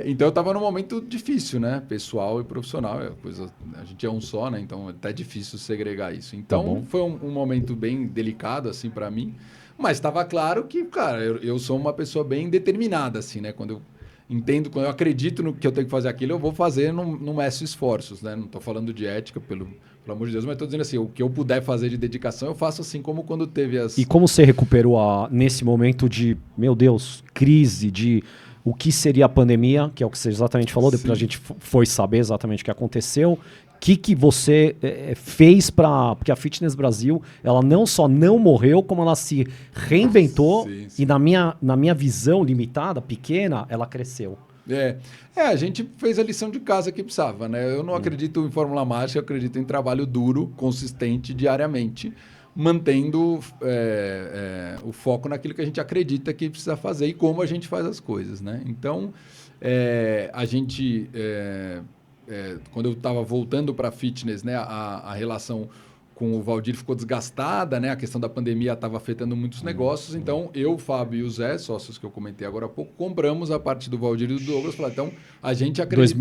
Então, eu estava num momento difícil, né? Pessoal e profissional. A gente é um só, né? Então, é até difícil segregar isso. Então, bom. foi um momento bem delicado, assim, para mim. Mas estava claro que, cara, eu sou uma pessoa bem determinada, assim, né? Quando eu acredito no que eu tenho que fazer aquilo, eu vou fazer, não meço esforços, né? Não estou falando de ética, pelo amor de Deus, mas estou dizendo assim, o que eu puder fazer de dedicação, eu faço assim como quando teve as... E como você recuperou nesse momento de, meu Deus, crise, de o que seria a pandemia, que é o que você exatamente falou, depois Sim. a gente foi saber exatamente o que aconteceu. O que você fez para... Porque a Fitness Brasil, ela não só não morreu, como ela se reinventou Sim. e na minha visão limitada, pequena, ela cresceu. A gente fez a lição de casa que precisava, né? Eu não acredito em fórmula mágica, eu acredito em trabalho duro, consistente, diariamente, mantendo o foco naquilo que a gente acredita que precisa fazer e como a gente faz as coisas, né? Então, a gente... quando eu estava voltando para a fitness, né, a relação com o Valdir ficou desgastada, né? A questão da pandemia estava afetando muitos negócios. Então, eu, o Fábio e o Zé, sócios que eu comentei agora há pouco, compramos a parte do Valdir e do Douglas. Falaram, então, a gente acredita...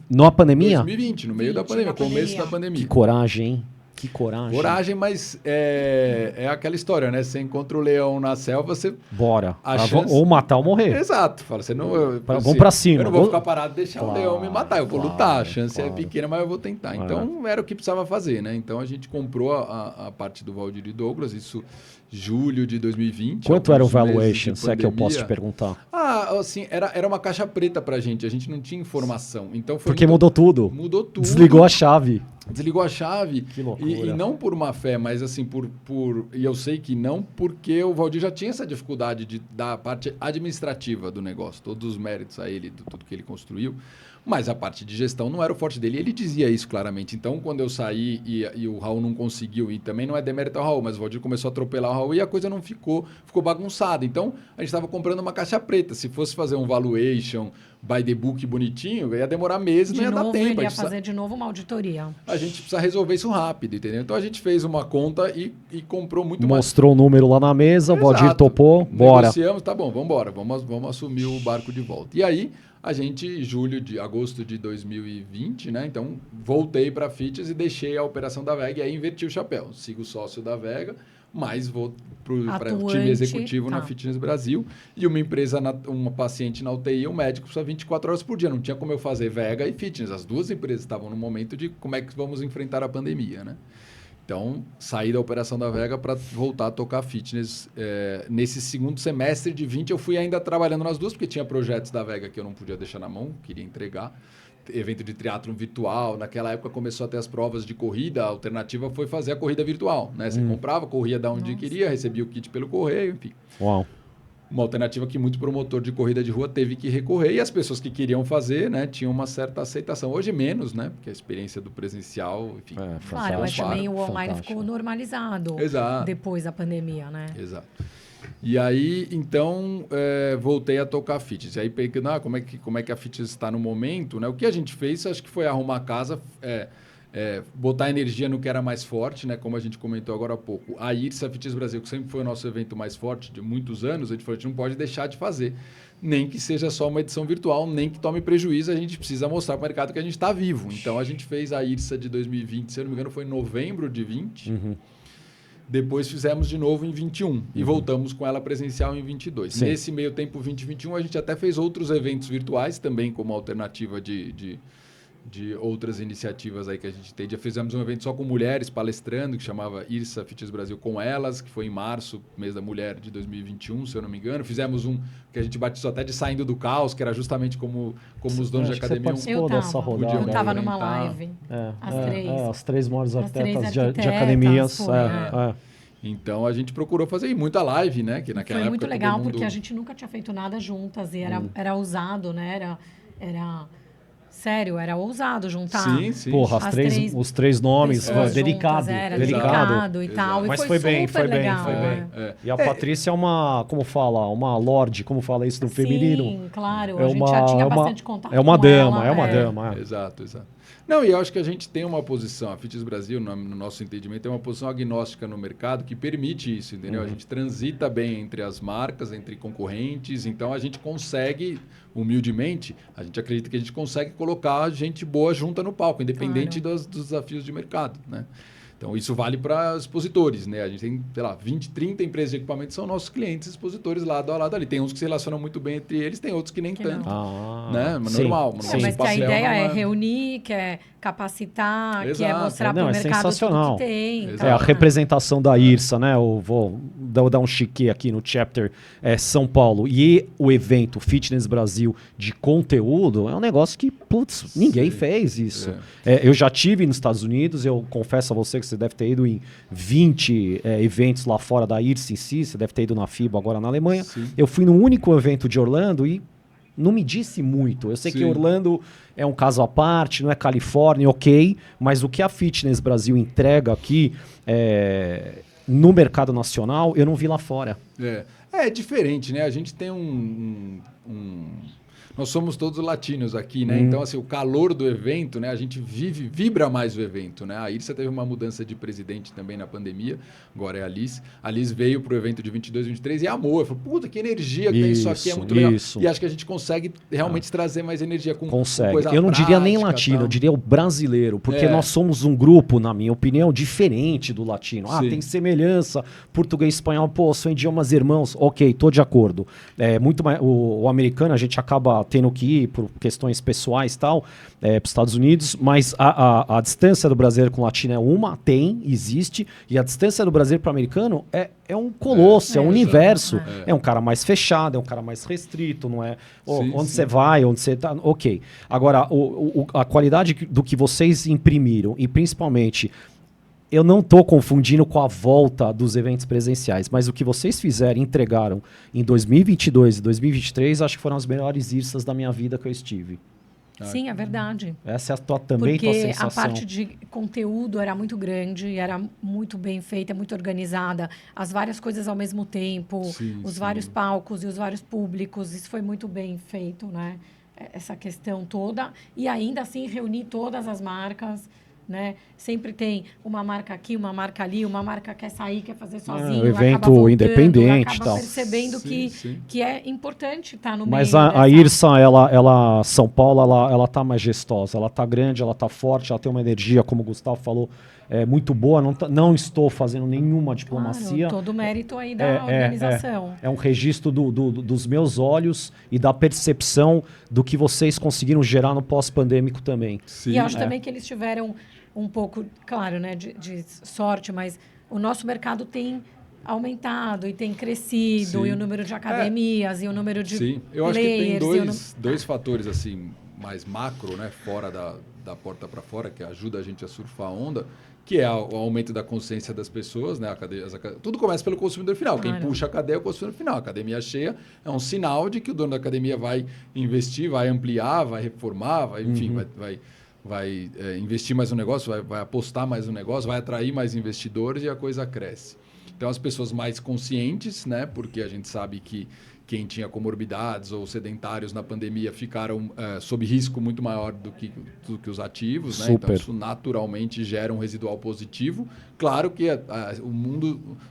Na pandemia? 2020, no meio da pandemia, começo da pandemia. Que coragem, hein? Que coragem. Coragem, mas é aquela história, né? Você encontra o leão na selva, você... Bora. chance- Ou matar ou morrer. Exato. Fala, você não, Vamos pra cima. Eu não vou ficar parado e deixar o leão me matar. Eu vou Claro, lutar. A chance claro. é pequena, mas eu vou tentar. Então, era o que precisava fazer, né? Então, a gente comprou a parte do Valdir e Douglas, isso julho de 2020. Quanto era o alguns meses valuation, de se é que eu posso te pandemia. perguntar? Assim, era uma caixa preta pra gente. A gente não tinha informação. Então, foi Porque muito- mudou tudo. Mudou tudo. Desligou a chave. Desligou a chave. Que loucura. E não por má fé, mas assim, e eu sei que não, porque o Valdir já tinha essa dificuldade da parte administrativa do negócio, todos os méritos a ele, de tudo que ele construiu, mas a parte de gestão não era o forte dele, e ele dizia isso claramente. Então, quando eu saí e o Raul não conseguiu, e também não é demérito ao Raul, mas o Valdir começou a atropelar o Raul e a coisa não ficou bagunçada. Então, a gente estava comprando uma caixa preta. Se fosse fazer um valuation by the book bonitinho, ia demorar meses, não ia dar tempo. Ele A ia gente fazer de novo uma auditoria. a gente precisa resolver isso rápido, entendeu? Então a gente fez uma conta e comprou muito mais. Mostrou o número lá na mesa, o Valdir Exato. topou, bora. Negociamos, tá bom, vamos embora, vamos assumir o barco de volta. E aí, a gente, agosto de 2020, né? Então, voltei para a Fitness e deixei a operação da Vega e aí inverti o chapéu. Sigo sócio da Vega, mas vou para o time executivo na Fitness Brasil. E uma empresa, uma paciente na UTI, um médico, precisa 24 horas por dia. Não tinha como eu fazer Vega e Fitness. As duas empresas estavam no momento de como é que vamos enfrentar a pandemia, né? Então, saí da operação da Vega para voltar a tocar fitness. Nesse segundo semestre de 20, eu fui ainda trabalhando nas duas, porque tinha projetos da Vega que eu não podia deixar na mão, queria entregar. Evento de triatlon virtual. Naquela época começou a ter as provas de corrida. A alternativa foi fazer a corrida virtual, né? Você comprava, corria da onde queria, recebia o kit pelo correio, enfim. Uau. Uma alternativa que muito promotor de corrida de rua teve que recorrer e as pessoas que queriam fazer, né, tinham uma certa aceitação. Hoje menos, né, porque a experiência do presencial, enfim. Claro, mas também o online fantástico. ficou normalizado. Exato. Depois da pandemia, né? Exato. E aí, então, voltei a tocar fitness. E aí, peguei, como é que a fitness está no momento, né? O que a gente fez, acho que foi arrumar a casa, botar energia no que era mais forte, né? Como a gente comentou agora há pouco. A IRSA Fitness Brasil, que sempre foi o nosso evento mais forte de muitos anos, a gente falou, a gente não pode deixar de fazer. Nem que seja só uma edição virtual, nem que tome prejuízo, a gente precisa mostrar para o mercado que a gente está vivo. Então, a gente fez a IRSA de 2020, se eu não me engano, foi em novembro de 20. Depois fizemos de novo em 21 e voltamos com ela presencial em 22. Sim. Nesse meio tempo, 2021, a gente até fez outros eventos virtuais também como alternativa de outras iniciativas aí que a gente tem. Já fizemos um evento só com mulheres palestrando, que chamava IRSA Fitness Brasil com Elas, que foi em março, mês da mulher de 2021, se eu não me engano. Fizemos um que a gente batizou até de Saindo do Caos, que era justamente como os donos de academia. Eu estava numa enfrentar. live, as 3 maiores As três arquitetas de arquitetas, academias. foi, Então a gente procurou fazer muita live, né? Que naquela Foi época muito todo legal, mundo... porque a gente nunca tinha feito nada juntas e era ousado, né? Sério, era ousado juntar. Sim. Porra, os 3 nomes, pessoas delicado. juntas, era delicado e tal. Mas E foi bem, super foi legal, bem. né? E a Patrícia é uma, como fala, uma lorde, como fala isso no feminino? Sim, claro. É a gente já tinha bastante contato É uma com dama, ela, é uma dama. Exato. Não, e eu acho que a gente tem uma posição, a Fitness Brasil, no nosso entendimento, tem uma posição agnóstica no mercado que permite isso, entendeu? A gente transita bem entre as marcas, entre concorrentes, então a gente consegue, humildemente, a gente acredita que a gente consegue colocar gente boa junta no palco, independente dos desafios de mercado, né? Então, isso vale para expositores, né? A gente tem, sei lá, 20, 30 empresas de equipamento são nossos clientes expositores lado a lado ali. Tem uns que se relacionam muito bem entre eles, tem outros que nem tanto. Sim, Né? Normal. Mas que a ideia é reunir, que é capacitar, que é mostrar para o mercado tudo que tem. Então. A representação da IRSA, né? Eu vou dar um chique aqui no chapter São Paulo. E o evento Fitness Brasil de conteúdo é um negócio que, putz, ninguém fez isso. Eu já tive nos Estados Unidos, eu confesso a você que você deve ter ido em 20 eventos lá fora da IRSA em si, você deve ter ido na FIBO agora na Alemanha. Sim. Eu fui no único evento de Orlando e não me disse muito. Eu sei que Orlando é um caso à parte, não é Califórnia, ok, mas o que a Fitness Brasil entrega aqui no mercado nacional, eu não vi lá fora. É diferente, né? A gente tem nós somos todos latinos aqui, né? Então, assim, o calor do evento, né? A gente vibra mais o evento, né? A IRSA teve uma mudança de presidente também na pandemia, agora é a Alice. A Alice veio para o evento de 22, 23 e amou. Falou, puta, que energia que tem isso aqui, é muito legal. E acho que a gente consegue realmente trazer mais energia com coisa eu não prática, diria nem latino, eu diria o brasileiro, porque nós somos um grupo, na minha opinião, diferente do latino. Tem semelhança, português e espanhol, pô, são idiomas irmãos. Ok, tô de acordo. Muito mais, o americano, a gente acaba tendo que ir por questões pessoais e tal, para os Estados Unidos, mas a distância do brasileiro com o latino existe, e a distância do brasileiro para o americano é um colosso, é um universo. É um cara mais fechado, é um cara mais restrito, não é? Onde você vai, onde você tá, ok. Agora, a qualidade do que vocês imprimiram, e principalmente, eu não estou confundindo com a volta dos eventos presenciais, mas o que vocês fizeram, entregaram em 2022 e 2023, acho que foram as melhores IRSAs da minha vida que eu estive. Sim, é verdade. Essa é também tua sensação. Porque a parte de conteúdo era muito grande, era muito bem feita, muito organizada. As várias coisas ao mesmo tempo, os vários palcos e os vários públicos. Isso foi muito bem feito, né? Essa questão toda. E ainda assim, reunir todas as marcas, né? Sempre tem uma marca aqui, uma marca ali, uma marca quer sair, quer fazer sozinho, evento voltando, independente, acaba tal. percebendo que é importante estar no Mas meio a IRSA, ela São Paulo, ela tá mais gestosa, ela tá grande, ela tá forte, ela tem uma energia, como o Gustavo falou, muito boa. Não estou fazendo nenhuma diplomacia. Claro, todo o mérito aí da organização. É um registro dos meus olhos e da percepção do que vocês conseguiram gerar no pós-pandêmico também. Sim, e acho também que eles tiveram um pouco, claro, né, de sorte, mas o nosso mercado tem aumentado e tem crescido, e o número de academias, e o número de Sim, eu acho que tem dois fatores assim mais macro, né, fora da porta para fora, que ajuda a gente a surfar a onda, que é o aumento da consciência das pessoas, né? Tudo começa pelo consumidor final. Quem puxa a cadeia é o consumidor final. A academia cheia é um sinal de que o dono da academia vai investir, vai ampliar, vai reformar, enfim, vai investir mais no negócio, vai apostar mais no negócio, vai atrair mais investidores e a coisa cresce. Então, as pessoas mais conscientes, né? Porque a gente sabe que quem tinha comorbidades ou sedentários na pandemia ficaram sob risco muito maior do que os ativos, né? Então, isso naturalmente gera um residual positivo. Claro que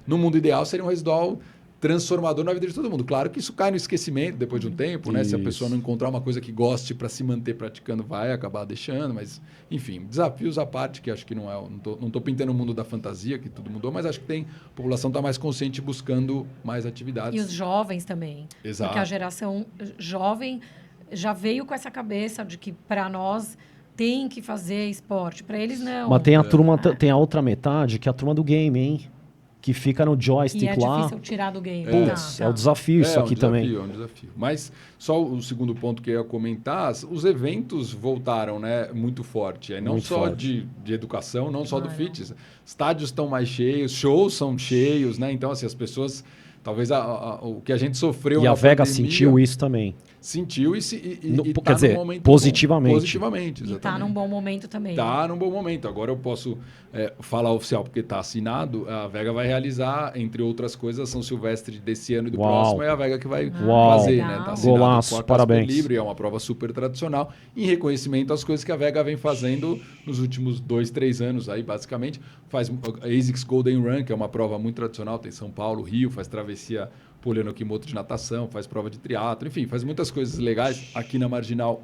no mundo ideal seria um residual transformador na vida de todo mundo. Claro que isso cai no esquecimento depois de um tempo, né? Se a pessoa não encontrar uma coisa que goste para se manter praticando, vai acabar deixando. Mas, enfim, desafios à parte, que acho que não estou pintando o mundo da fantasia, que tudo mudou, mas acho que a população está mais consciente buscando mais atividades. E os jovens também. Exato. Porque a geração jovem já veio com essa cabeça de que, para nós, tem que fazer esporte. Para eles, não. Mas tem a turma, tem a outra metade, que é a turma do game, hein? Que fica no joystick lá. E é difícil tirar do game. Putz, é o desafio isso aqui também. É um desafio. Mas só o segundo ponto que eu ia comentar, os eventos voltaram, né, muito forte. Não muito só forte. De educação, não só do fitness. Estádios estão mais cheios, shows são cheios, né? Então, assim, as pessoas... Talvez o que a gente sofreu... E a Vega sentiu isso também. Sentiu e quer dizer, num momento positivamente. Positivamente, exatamente. E está num bom momento também. Está num bom momento. Agora eu posso falar oficial, porque está assinado. A Vega vai realizar, entre outras coisas, a São Silvestre desse ano e do próximo. É a Vega que vai fazer. Né? Tá assinado. Golaço, parabéns. Livre, é uma prova super tradicional. Em reconhecimento às coisas que a Vega vem fazendo nos últimos 2-3 anos. Aí, basicamente, faz a ASICS Golden Run, que é uma prova muito tradicional. Tem São Paulo, Rio, faz travessia Poliano Kimoto de natação, faz prova de triatlo, enfim, faz muitas coisas legais. Aqui na Marginal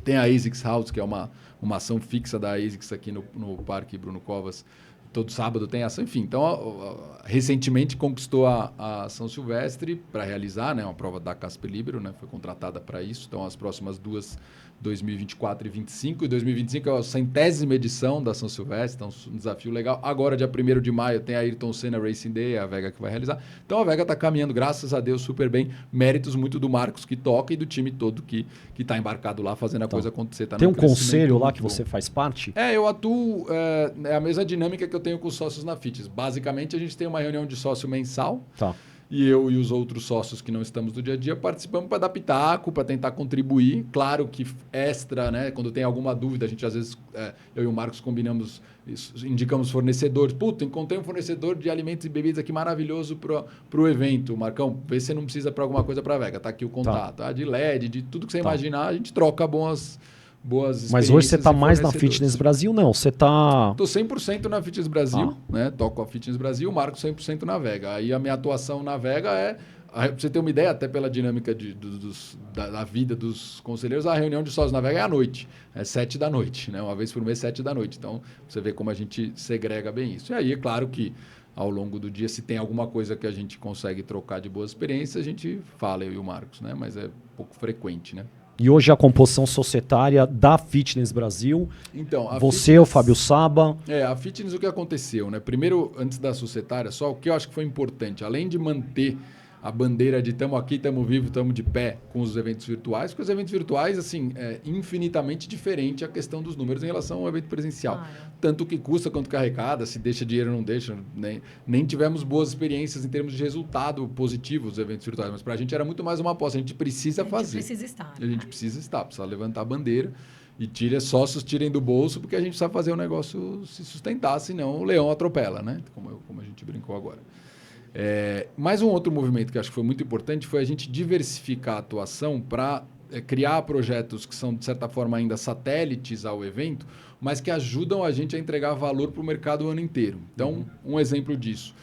tem a ASICS House, que é uma ação fixa da ASICS aqui no Parque Bruno Covas. Todo sábado tem ação, enfim. Então, recentemente conquistou a São Silvestre para realizar, né, uma prova da Casper Libero, né, foi contratada para isso. Então, as próximas duas, 2024 e 2025. E 2025 é a 100ª edição da São Silvestre, então um desafio legal. Agora, dia 1º de maio, tem a Ayrton Senna Racing Day, a Vega que vai realizar. Então, a Vega está caminhando, graças a Deus, super bem. Méritos muito do Marcos, que toca, e do time todo que está embarcado lá, fazendo a coisa acontecer. Tá tem um conselho lá que você faz parte? Eu atuo... É a mesma dinâmica que eu tenho com os sócios na Fitness. Basicamente, a gente tem uma reunião de sócio mensal. Tá. E eu e os outros sócios que não estamos do dia a dia participamos para dar pitaco, para tentar contribuir. Claro que extra, né? Quando tem alguma dúvida, a gente às vezes, eu e o Marcos combinamos, indicamos fornecedores. Puta, encontrei um fornecedor de alimentos e bebidas aqui maravilhoso para o evento. Marcão, vê se você não precisa para alguma coisa para a Vega. Tá aqui o contato. Tá. De LED, de tudo que você imaginar, a gente troca boas Mas hoje você está mais na Fitness Brasil? Não, você está... Estou 100% na Fitness Brasil, né? Toco a Fitness Brasil, marco 100% na Vega. Aí a minha atuação na Vega para você ter uma ideia, até pela dinâmica da vida dos conselheiros, a reunião de sócios na Vega é à noite, 7 da noite, né? Uma vez por mês, 7 da noite. Então, você vê como a gente segrega bem isso. E aí, é claro que ao longo do dia, se tem alguma coisa que a gente consegue trocar de boas experiências, a gente fala, eu e o Marcos, né? Mas é pouco frequente, né? E hoje a composição societária da Fitness Brasil, então, você, o Fábio Saba... A Fitness, o que aconteceu, né? Primeiro, antes da societária, só o que eu acho que foi importante, além de manter a bandeira de estamos aqui, estamos vivos, estamos de pé com os eventos virtuais, porque os eventos virtuais, assim, é infinitamente diferente a questão dos números em relação ao evento presencial. Claro. Tanto que custa quanto que arrecada, se deixa dinheiro ou não deixa, nem tivemos boas experiências em termos de resultado positivo dos eventos virtuais, mas para a gente era muito mais uma aposta, a gente precisa fazer. A gente precisa estar. A gente precisa levantar a bandeira e sócios tirem do bolso, porque a gente precisa fazer o negócio se sustentar, senão o leão atropela, né? Como a gente brincou agora. Mais um outro movimento que acho que foi muito importante foi a gente diversificar a atuação para criar projetos que são, de certa forma, ainda satélites ao evento, mas que ajudam a gente a entregar valor para o mercado o ano inteiro. Então, um exemplo disso,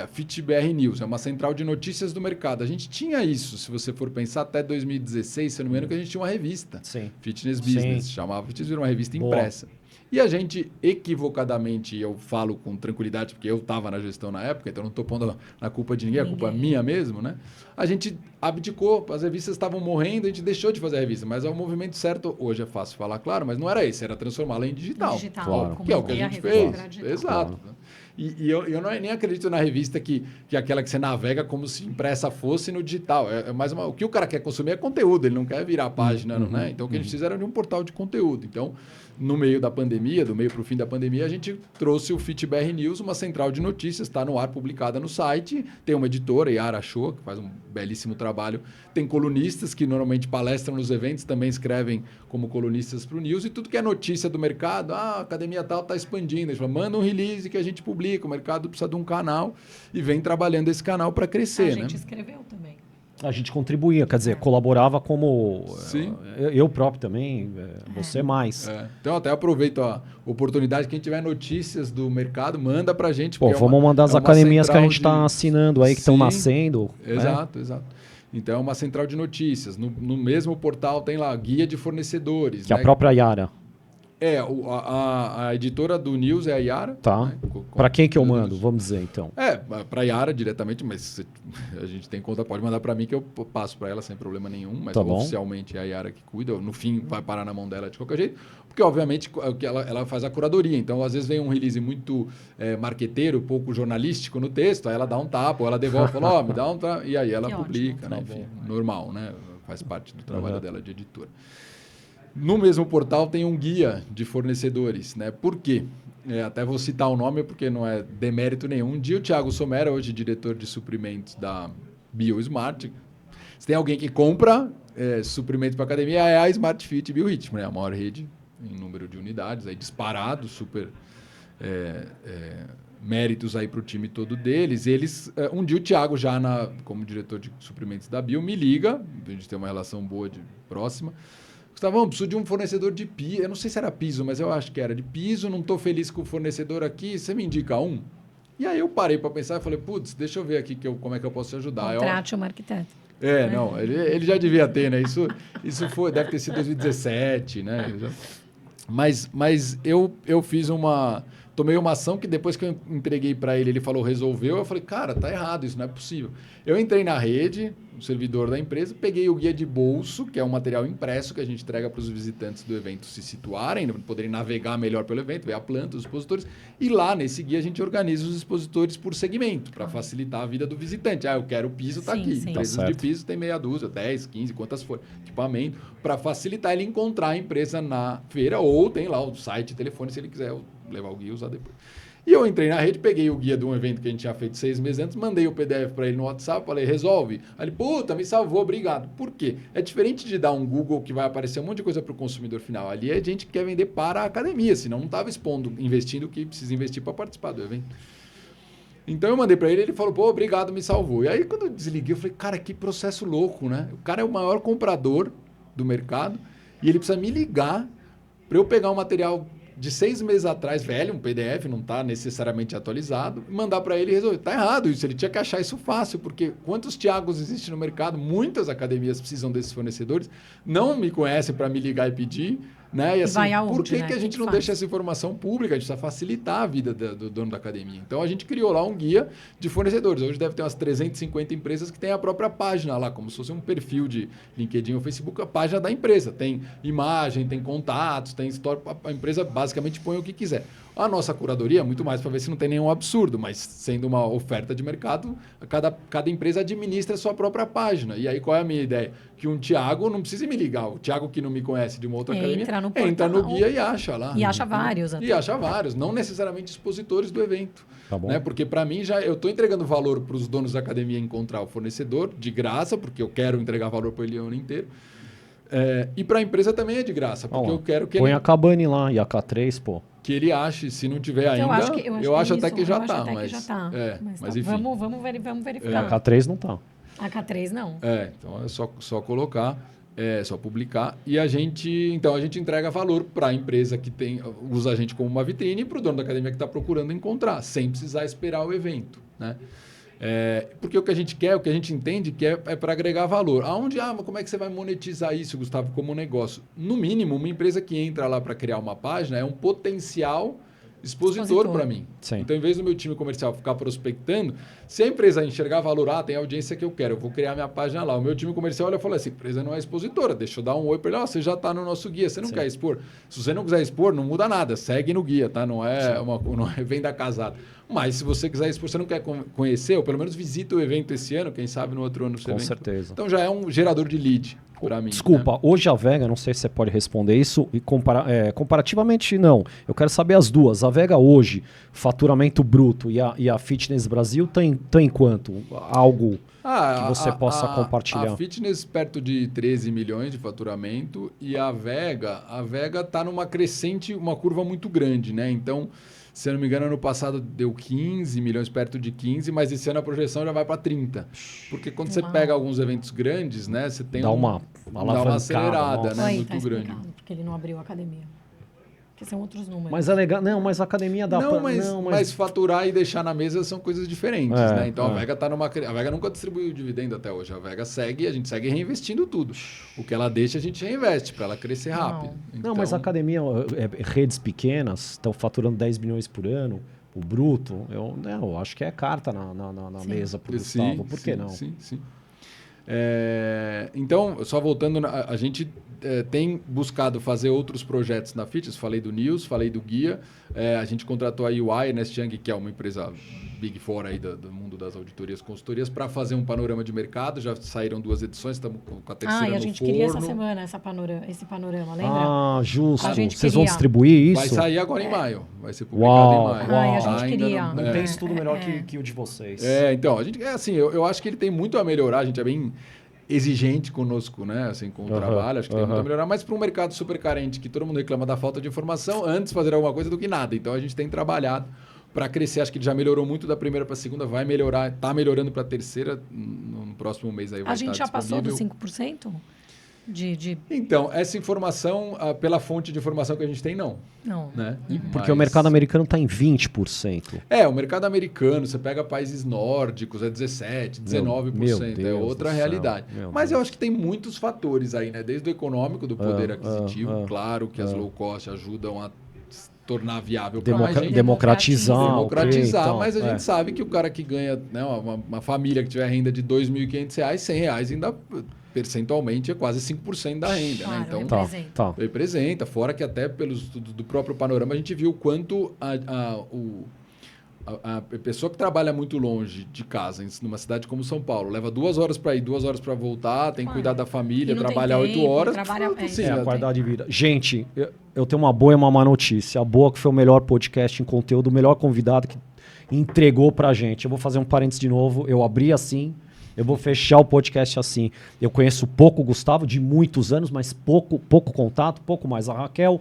a FitBR News, é uma central de notícias do mercado. A gente tinha isso, se você for pensar, até 2016, se não me engano, que a gente tinha uma revista, Sim. Fitness Business, Sim. chamava Fitness Business, uma revista impressa. E a gente, equivocadamente, eu falo com tranquilidade, porque eu estava na gestão na época, então não estou pondo na culpa de ninguém, a culpa é minha mesmo, né? A gente abdicou, as revistas estavam morrendo, a gente deixou de fazer a revista. Mas é o movimento certo, hoje é fácil falar, claro, mas não era esse, era transformá-la em digital. Claro. Que é o que a gente fez. Exato. Claro. E eu nem acredito na revista que aquela que você navega como se impressa fosse no digital. O que o cara quer consumir é conteúdo, ele não quer virar a página, né? Então, o que a gente fez era de um portal de conteúdo. Então, no meio da pandemia, do meio para o fim da pandemia, a gente trouxe o FitBR News, uma central de notícias, está no ar, publicada no site. Tem uma editora, Yara Show, que faz um belíssimo trabalho. Tem colunistas que normalmente palestram nos eventos, também escrevem como colunistas para o News. E tudo que é notícia do mercado, a academia tal está expandindo. A gente fala, manda um release que a gente publica, o mercado precisa de um canal e vem trabalhando esse canal para crescer. A gente escreveu também. A gente contribuía, quer dizer, colaborava como... Sim. Eu próprio também, você mais. Então, até aproveito a oportunidade, quem tiver notícias do mercado, manda pra gente. Pô, vamos mandar as academias que a gente está assinando aí, que estão nascendo. Exato. Então, é uma central de notícias. No mesmo portal tem lá guia de fornecedores. Que é a própria Yara. A editora do News é a Yara. Tá. Né? Para quem que eu mando? Vamos dizer, então. Para a Yara diretamente, mas a gente tem conta, pode mandar para mim que eu passo para ela sem problema nenhum, mas tá oficialmente é a Yara que cuida. No fim, vai parar na mão dela de qualquer jeito, porque, obviamente, ela faz a curadoria. Então, às vezes, vem um release muito marqueteiro, pouco jornalístico no texto, aí ela dá um tapa, ou ela devolve, fala, me dá um tapa, e aí ela publica, né? Enfim, normal, né? Faz parte do trabalho dela de editora. No mesmo portal tem um guia de fornecedores, né? Por quê? Até vou citar o nome porque não é demérito nenhum. Um dia o Thiago Somera, hoje diretor de suprimentos da BioSmart, se tem alguém que compra suprimentos para academia, é a Smart Fit BioRhythm, né? A maior rede em número de unidades, aí disparado, super méritos aí para o time todo deles. Eles, um dia o Thiago, como diretor de suprimentos da Bio, me liga, a gente tem uma relação boa, próxima. Gustavão, preciso de um fornecedor de piso. Eu não sei se era piso, mas eu acho que era de piso. Não estou feliz com o fornecedor aqui. Você me indica um? E aí eu parei para pensar e falei, putz, deixa eu ver aqui como é que eu posso te ajudar. Contrate um arquiteto. Não, ele já devia ter, né? Isso deve ter sido 2017, né? Mas eu fiz tomei uma ação que depois que eu entreguei para ele, ele falou, resolveu. Eu falei, cara, tá errado, isso não é possível. Eu entrei na rede, no servidor da empresa, peguei o guia de bolso, que é um material impresso que a gente entrega para os visitantes do evento se situarem, poderem navegar melhor pelo evento, ver a planta, os expositores. E lá, nesse guia, a gente organiza os expositores por segmento, para facilitar a vida do visitante. Eu quero o piso, tá aqui. Empresas de piso tem meia dúzia, 10, 15, quantas for. Equipamento, para facilitar ele encontrar a empresa na feira, ou tem lá o site, telefone, se ele quiser levar o guia e usar depois. E eu entrei na rede, peguei o guia de um evento que a gente tinha feito 6 meses antes, mandei o PDF para ele no WhatsApp, falei, resolve. Aí ele, puta, me salvou, obrigado. Por quê? É diferente de dar um Google que vai aparecer um monte de coisa para o consumidor final. Ali é gente que quer vender para a academia, senão não estava investindo o que precisa investir para participar do evento. Então eu mandei para ele, ele falou, pô, obrigado, me salvou. E aí quando eu desliguei, eu falei, cara, que processo louco, né? O cara é o maior comprador do mercado e ele precisa me ligar para eu pegar um material de 6 meses atrás, velho, um PDF, não está necessariamente atualizado, mandar para ele e resolver. Está errado isso, ele tinha que achar isso fácil, porque quantos Thiagos existem no mercado? Muitas academias precisam desses fornecedores, não me conhecem para me ligar e pedir, né? E assim, por que a gente não deixa essa informação pública? A gente precisa facilitar a vida do dono da academia. Então, a gente criou lá um guia de fornecedores. Hoje deve ter umas 350 empresas que têm a própria página lá, como se fosse um perfil de LinkedIn ou Facebook, a página da empresa. Tem imagem, tem contatos, tem história. A empresa basicamente põe o que quiser. A nossa curadoria é muito mais para ver se não tem nenhum absurdo, mas sendo uma oferta de mercado, cada empresa administra a sua própria página. E aí, qual é a minha ideia? Que um Thiago não precisa me ligar. O Thiago que não me conhece de uma outra academia, entra no guia e acha lá. E acha vários. E acha vários, não necessariamente expositores do evento. Tá bom. Né? Porque para mim, eu estou entregando valor para os donos da academia encontrar o fornecedor de graça, porque eu quero entregar valor para ele o ano inteiro. E para a empresa também é de graça, porque eu quero que põe a Cabane lá e a K3, pô. Que ele ache, se não tiver ainda, eu acho até que já está. Mas enfim. Vamos verificar. A K3 não está. A K3 não. Então é só colocar, só publicar. E a gente entrega valor para a empresa que usa a gente como uma vitrine e para o dono da academia que está procurando encontrar, sem precisar esperar o evento, né? Porque o que a gente quer, o que a gente entende que é para agregar valor. Mas como é que você vai monetizar isso, Gustavo, como negócio? No mínimo, uma empresa que entra lá para criar uma página é um potencial expositor para mim. Sim. Então, em vez do meu time comercial ficar prospectando, se a empresa enxergar valor, tem a audiência que eu quero, eu vou criar minha página lá. O meu time comercial olha e fala assim, empresa não é expositora, deixa eu dar um oi para ele, você já está no nosso guia, você não quer expor? Se você não quiser expor, não muda nada, segue no guia, tá? Não é venda casada. Mas se você quiser expor, você não quer conhecer, ou pelo menos visita o evento esse ano, quem sabe no outro ano você Com certeza. Então já é um gerador de lead. para mim. Desculpa, né? hoje a Vega, não sei se você pode responder isso, e comparativamente não. Eu quero saber as duas. A Vega hoje, faturamento bruto e a Fitness Brasil tem quanto? Algo que você possa compartilhar. A Fitness perto de 13 milhões de faturamento e a Vega está numa crescente, uma curva muito grande, né? Então, se eu não me engano, ano passado deu 15 milhões, perto de 15, mas esse ano a projeção já vai para 30. Porque quando você pega alguns eventos grandes, né? Você tem dá uma acelerada, né? Muito tá grande. Porque ele não abriu a academia. Que são outros números. Mas é legal. Não, mas a academia dá não, mas faturar e deixar na mesa são coisas diferentes, né? Então a Vega a Vega nunca distribuiu dividendo até hoje. A Vega a gente segue reinvestindo tudo. O que ela deixa, a gente reinveste para ela crescer rápido. Não, mas a academia, redes pequenas, estão faturando 10 milhões por ano, o bruto. Eu acho que é carta na mesa para o Gustavo. Por que não? Sim. Então, só voltando, a gente tem buscado fazer outros projetos na Fitness. Falei do News, falei do Guia. A gente contratou a UI, Nest Young, que é uma empresa Big Four aí do mundo das auditorias e consultorias, para fazer um panorama de mercado. Já saíram 2 edições, estamos com a terceira no forno. E a gente queria essa semana esse panorama, lembra? Justo. Vocês vão distribuir isso? Vai sair agora em maio. Vai ser publicado em maio. E a gente queria. Não tem estudo melhor que o de vocês. Então, a gente, eu acho que ele tem muito a melhorar. A gente é bem exigente conosco, né? Assim, com o trabalho, acho que tem muito a melhorar, mas para um mercado super carente, que todo mundo reclama da falta de informação, antes fazer alguma coisa do que nada. Então a gente tem trabalhado para crescer, acho que ele já melhorou muito da primeira para a segunda, vai melhorar, está melhorando para a terceira, no próximo mês aí vai estar disponível. A gente já passou dos 5%? Então, essa informação, pela fonte de informação que a gente tem, não. Né? Porque o mercado americano está em 20%. O mercado americano, você pega países nórdicos, é 17%, 19%, é outra realidade. Mas eu acho que tem muitos fatores aí, né? Desde o econômico, do poder aquisitivo, claro que as low cost ajudam a tornar viável para mais gente. Democratizar, mas a gente sabe que o cara que ganha, né, uma família que tiver renda de R$ 2.500, R$100 ainda percentualmente é quase 5% da renda. Claro, né? Então, representa. Representa. Fora que até pelos estudos do próprio Panorama a gente viu o quanto a pessoa que trabalha muito longe de casa, numa cidade como São Paulo, leva 2 horas para ir, 2 horas para voltar, tem que cuidar da família, trabalhar 8 horas. A qualidade de vida. Gente, eu tenho uma boa e uma má notícia. A boa que foi o melhor podcast em conteúdo, o melhor convidado que entregou pra gente. Eu vou fazer um parênteses de novo. Eu abri assim, eu vou fechar o podcast assim. Eu conheço pouco o Gustavo, de muitos anos, mas pouco contato, pouco mais. A Raquel,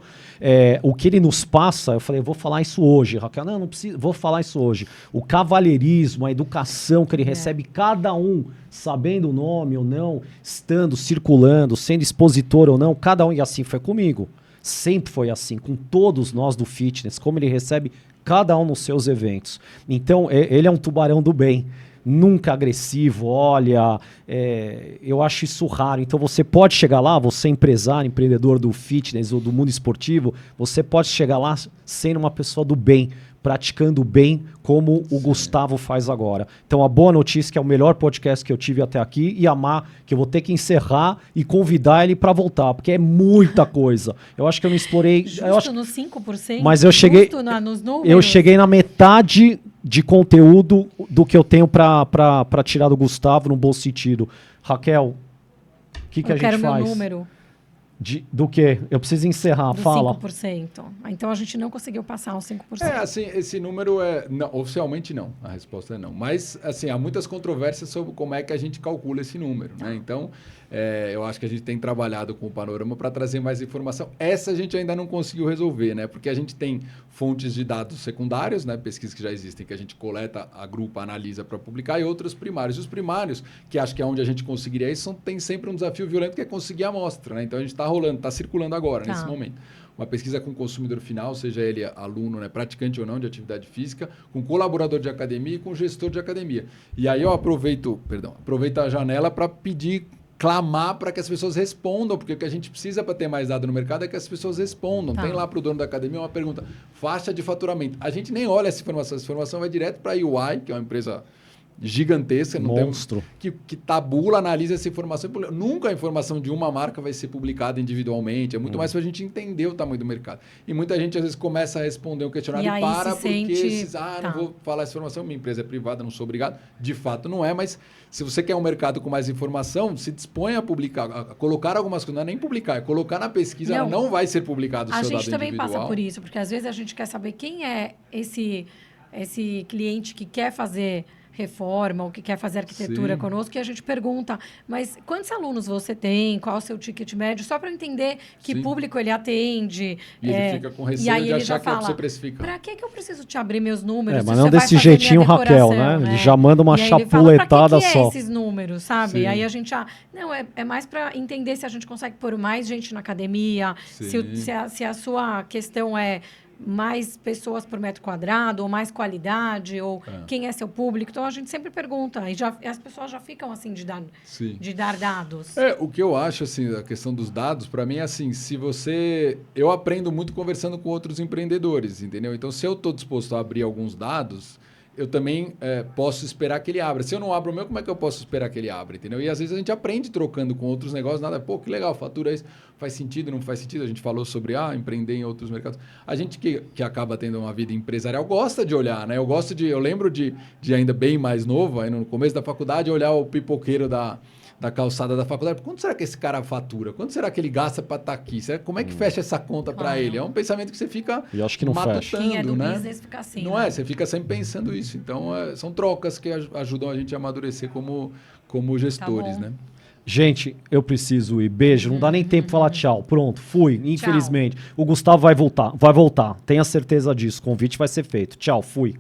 o que ele nos passa, eu falei, eu vou falar isso hoje. Raquel, não precisa, vou falar isso hoje. O cavalheirismo, a educação que ele recebe, cada um sabendo o nome ou não, estando, circulando, sendo expositor ou não, cada um, e assim foi comigo. Sempre foi assim, com todos nós do fitness, como ele recebe cada um nos seus eventos. Então, ele é um tubarão do bem. Nunca agressivo, olha, eu acho isso raro. Então você pode chegar lá, você é empresário, empreendedor do fitness ou do mundo esportivo, você pode chegar lá sendo uma pessoa do bem, praticando o bem como o Gustavo faz agora. Então a boa notícia é que é o melhor podcast que eu tive até aqui, e a má, que eu vou ter que encerrar e convidar ele para voltar, porque é muita coisa. Eu acho que eu não explorei... Justo nos 5%? Mas eu cheguei... Nos números? Eu cheguei na metade de conteúdo do que eu tenho para tirar do Gustavo, no bom sentido. Raquel, o que a gente faz? Eu quero meu número. Do quê? Eu preciso encerrar, fala. 5%. Então a gente não conseguiu passar os 5%. Assim, esse número não, oficialmente não. A resposta é não. Mas, assim, há muitas controvérsias sobre como é que a gente calcula esse número, né? Então, eu acho que a gente tem trabalhado com o Panorama para trazer mais informação. Essa a gente ainda não conseguiu resolver, né? Porque a gente tem fontes de dados secundários, né? Pesquisas que já existem, que a gente coleta, agrupa, analisa para publicar, e outros primários. E os primários, que acho que é onde a gente conseguiria isso, tem sempre um desafio violento, que é conseguir a amostra, né? Então, a gente está rolando, está circulando agora, nesse momento. Uma pesquisa com o consumidor final, seja ele aluno, né, praticante ou não de atividade física, com colaborador de academia e com gestor de academia. E aí eu aproveito a janela para clamar para que as pessoas respondam, porque o que a gente precisa para ter mais dado no mercado é que as pessoas respondam. Tem lá para o dono da academia uma pergunta, faixa de faturamento. A gente nem olha essa informação vai direto para a UI, que é uma empresa gigantesca. Monstro. Que tabula, analisa essa informação. Nunca a informação de uma marca vai ser publicada individualmente. É muito mais para a gente entender o tamanho do mercado. E muita gente, às vezes, começa a responder um questionário e para porque... não vou falar essa informação, minha empresa é privada, não sou obrigado. De fato, não é, mas se você quer um mercado com mais informação, se dispõe a publicar, a colocar algumas coisas, não é nem publicar, é colocar na pesquisa, ela não vai ser publicado o seu dado individual. A gente também passa por isso, porque às vezes a gente quer saber quem é esse cliente que quer fazer reforma ou que quer fazer arquitetura conosco, e a gente pergunta, mas quantos alunos você tem? Qual é o seu ticket médio? Só para entender que público ele atende. E ele fica com receio de achar que é para você precificar. Para que eu preciso te abrir meus números? Mas não desse jeitinho, Raquel, né? Ele já manda uma chapuletada só. É esses números, sabe? Aí a gente... não, é mais para entender se a gente consegue pôr mais gente na academia, se a sua questão é mais pessoas por metro quadrado, ou mais qualidade, ou quem é seu público. Então, a gente sempre pergunta, e as pessoas já ficam assim de dar dados. O que eu acho, assim, a questão dos dados, para mim é assim, eu aprendo muito conversando com outros empreendedores, entendeu? Então, se eu estou disposto a abrir alguns dados, eu também posso esperar que ele abra. Se eu não abro o meu, como é que eu posso esperar que ele abra, entendeu? E às vezes a gente aprende trocando com outros negócios, que legal, fatura isso, faz sentido, não faz sentido? A gente falou sobre empreender em outros mercados. A gente que acaba tendo uma vida empresarial gosta de olhar, né? Eu lembro de ainda bem mais novo, aí no começo da faculdade, olhar o pipoqueiro da calçada da faculdade. Quanto será que esse cara fatura? Quanto será que ele gasta para estar aqui? Como é que fecha essa conta para ele? É um pensamento que você fica e acho que não matutando, fecha. Quem é do business fica assim. Não é? Você fica sempre pensando isso. Então, são trocas que ajudam a gente a amadurecer como gestores, né? Gente, eu preciso ir. Beijo. Não dá nem tempo de falar tchau. Pronto, fui. Infelizmente. O Gustavo vai voltar. Tenha certeza disso. O convite vai ser feito. Tchau, fui.